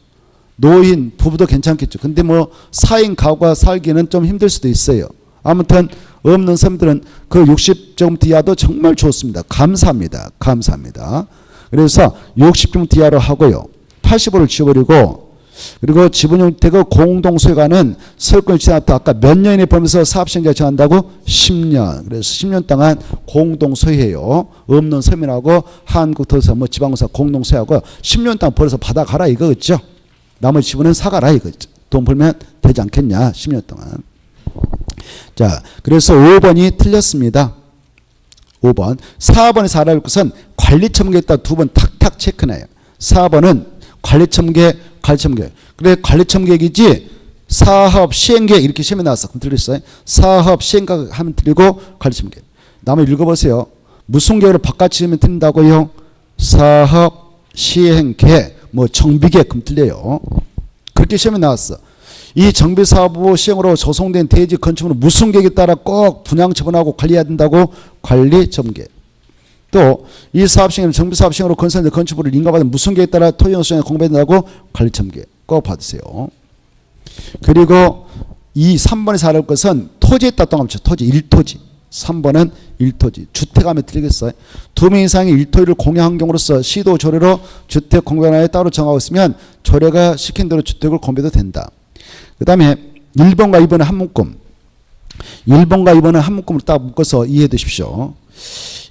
노인, 부부도 괜찮겠죠. 근데 뭐 4인 가구가 살기는 좀 힘들 수도 있어요. 아무튼 없는 사람들은 그 60점부터 이하도 정말 좋습니다. 감사합니다. 감사합니다. 그래서 60점부터 이하로 하고요. 85를 지워버리고, 그리고 지분형 주택의 공동소유가는 소유권을 취득하다 아까 몇 년에 보면서 사업시행자가 정한다고? 10년. 그래서 10년 동안 공동소유해요. 없는 서민하고 한국토지사 뭐 지방공사 공동소유하고 10년 동안 벌어서 받아가라 이거겠죠. 나머지 지분은 사가라 이거죠. 돈 벌면 되지 않겠냐 10년 동안. 자, 그래서 5번이 틀렸습니다. 5번. 4번에서 알아볼 것은 관리청계에다 두 번 탁탁 체크해요. 4번은 관리청계. 그래 관리청계획이지 사업 시행계획 이렇게 시험에 나왔어. 그럼 틀렸어요. 사업 시행계획 하면 틀리고 관리청계획. 한번 읽어보세요. 무슨 계획으로 바깥치면 틀린다고요? 사업 시행계획 뭐 정비계획 그럼 틀려요. 그렇게 시험에 나왔어. 이 정비사업부 시행으로 조성된 대지 건축물은 무슨 계획에 따라 꼭 분양 처분하고 관리해야 된다고? 관리청계획. 또 이 사업시행은 정비사업시행으로 건설된 건축물을 인가받은 무슨 계획에 따라 토지영수증에 공개된다고 관리청계 꼭 받으세요. 그리고 이 3번에서 알아볼 것은 토지에 따라 동감죠. 토지, 일토지. 3번은 일토지. 주택하면 틀리겠어요. 2명 이상의 일토지를 공유한 경우로서 시도 조례로 주택 공개관에 따로 정하고 있으면 조례가 시킨 대로 주택을 공개도 된다. 그 다음에 1번과 2번은 한 묶음. 1번과 2번은 한 묶음으로 딱 묶어서 이해해 두십시오.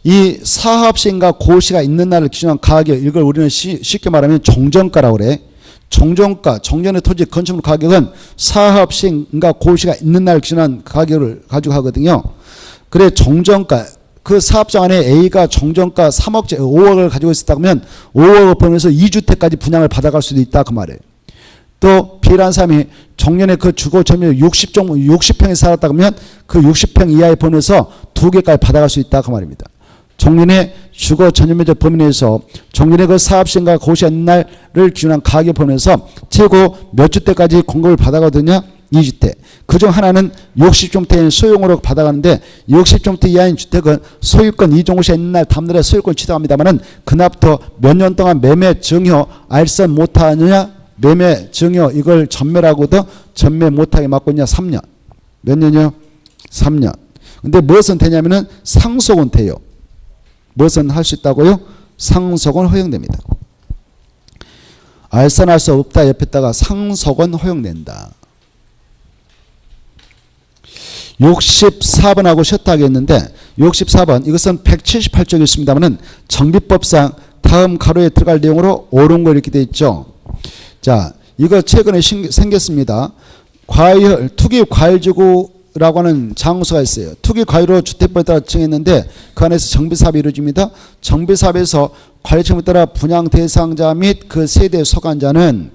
이 사업시행과 고시가 있는 날을 기준한 가격, 이걸 우리는 쉽게 말하면 종전가라고 그래. 종전가, 종전의 토지 건축물 가격은 사업시행과 고시가 있는 날을 기준한 가격을 가지고 하거든요. 그래 종전가, 그 사업장 안에 A가 종전가 3억째, 5억을 가지고 있었다 그러면 5억을 포함해서 2주택까지 분양을 받아갈 수도 있다 그 말이에요. 또 B라는 사람이 종전에 그 주거 점유율 60평에 살았다 그러면 그 60평 이하에 포함해서 2개까지 받아갈 수 있다 그 말입니다. 종전의 주거 전용면적 범위 내에서 종전의 그 사업시행과 고시가 있는 날을 기준한 가격 포함해서 최고 몇 주택까지 공급을 받아가거든요. 2주택. 그중 하나는 60주택인 소유용으로 받아가는데 60주택 이하인 주택은 소유권 이종시가 있는 날 다음날에 소유권 취득합니다만은 그날부터 몇 년 동안 매매 증여 알선 못하느냐, 매매 증여 이걸 전매라고도 전매 못하게 막고 있냐. 3년. 몇 년이요? 3년. 근데 무엇은 되냐면은 상속은 돼요. 무엇은 할 수 있다고요? 상속은 허용됩니다. 알선할 수 없다 옆에다가 상속은 허용된다. 64번하고 쉬었다 하겠는데 64번 이것은 178쪽에 있습니다만은 정비법상 다음 가로에 들어갈 내용으로 옳은 거 이렇게 되어 있죠. 자, 이거 최근에 생겼습니다. 과일, 투기 과일지구라고 하는 장소가 있어요. 투기 과일로 주택법에 따라 정했는데 그 안에서 정비사업이 이루어집니다. 정비사업에서 관리청에 따라 분양 대상자 및 그 세대 소관자는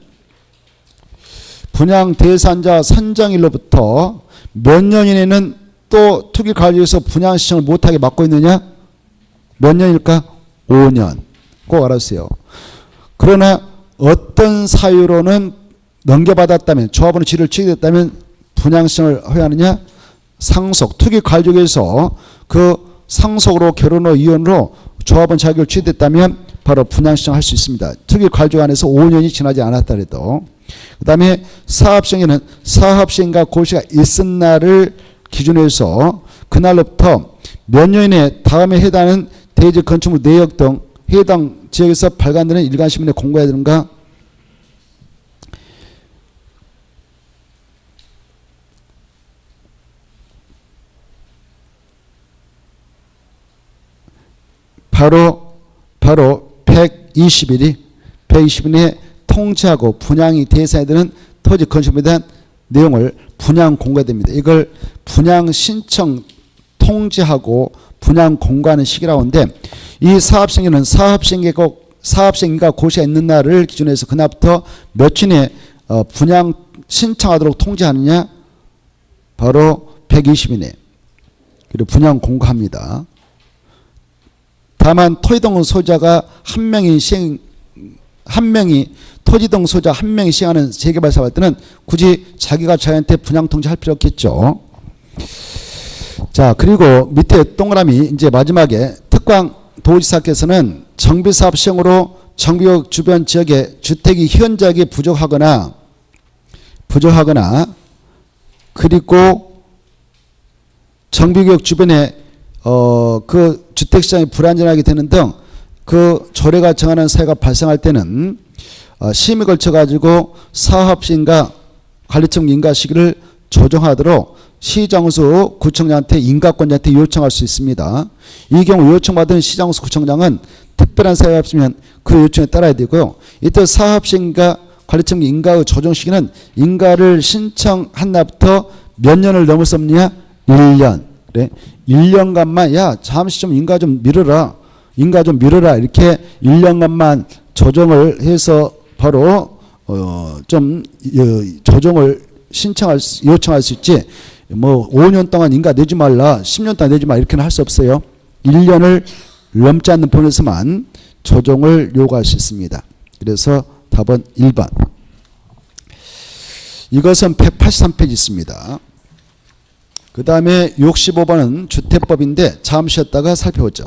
분양 대상자 선정일로부터 몇 년 이내는 또 투기 과일지구에서 분양 신청을 못하게 막고 있느냐? 몇 년일까? 5년. 꼭 알아주세요. 그러나 어떤 사유로는 넘겨받았다면 조합원의 지위를 취득했다면 분양신청을 허용하느냐? 상속. 투기 과일지구에서 그 상속으로 결혼으로 이혼으로 조합원 자격을 취득했다면 바로 분양신청할 수 있습니다. 투기 과일지구 안에서 5년이 지나지 않았다 해도. 그 다음에 사업시행에는 사업시행과 고시가 있은 날을 기준으로 해서 그날로부터 몇 년 이내 다음에 해당하는 대지 건축물 내역 등 해당 지역에서 발간되는 일간신문에 공고해야 되는가? 바로 120일에 통지하고 분양이 대상이 되는 토지 건축물에 대한 내용을 분양 공고해야 됩니다. 이걸 분양 신청 통지하고 분양 공고하는 시기라고 하는데 이 사업시행에는 사업시행과 고시가 있는 날을 기준으로 해서 그날부터 며칠에 분양 신청하도록 통지하느냐? 바로 120일 내. 그리고 분양 공고합니다. 다만 토지동 소유자가 한 명이 토지동 소유자 한 명이 시행하는 재개발 사업할 때는 굳이 자기가 자기한테 분양 통지할 필요 없겠죠. 자, 그리고 밑에 동그라미 이제 마지막에 특광 도지사께서는 정비사업 시행으로 정비구역 주변 지역에 주택이 현저하게 부족하거나 그리고 정비구역 주변에 그 주택시장이 불안전하게 되는 등 그 조례가 정하는 사유가 발생할 때는 시임에 걸쳐 가지고 사업시행과 관리청 인가 시기를 조정하도록 시장수 구청장한테 인가권자한테 요청할 수 있습니다. 이 경우 요청받은 시장수 구청장은 특별한 사유가 없으면 그 요청에 따라야 되고요. 이때 사업시행과 관리청 인가의 조정 시기는 인가를 신청한 날부터 몇 년을 넘을 수 없느냐? 1년. 그래. 1년간만 야 잠시 좀 인가 좀 미뤄라. 이렇게 1년간만 조정을 해서 바로 좀 조정을 요청할 수 있지. 뭐 5년 동안 인가 내지 말라, 10년 동안 내지 말라 이렇게는 할 수 없어요. 1년을 넘지 않는 범위에서만 조정을 요구할 수 있습니다. 그래서 답은 1번. 이것은 183페이지 있습니다. 그 다음에 65번은 주택법인데 잠시 쉬었다가 살펴보죠.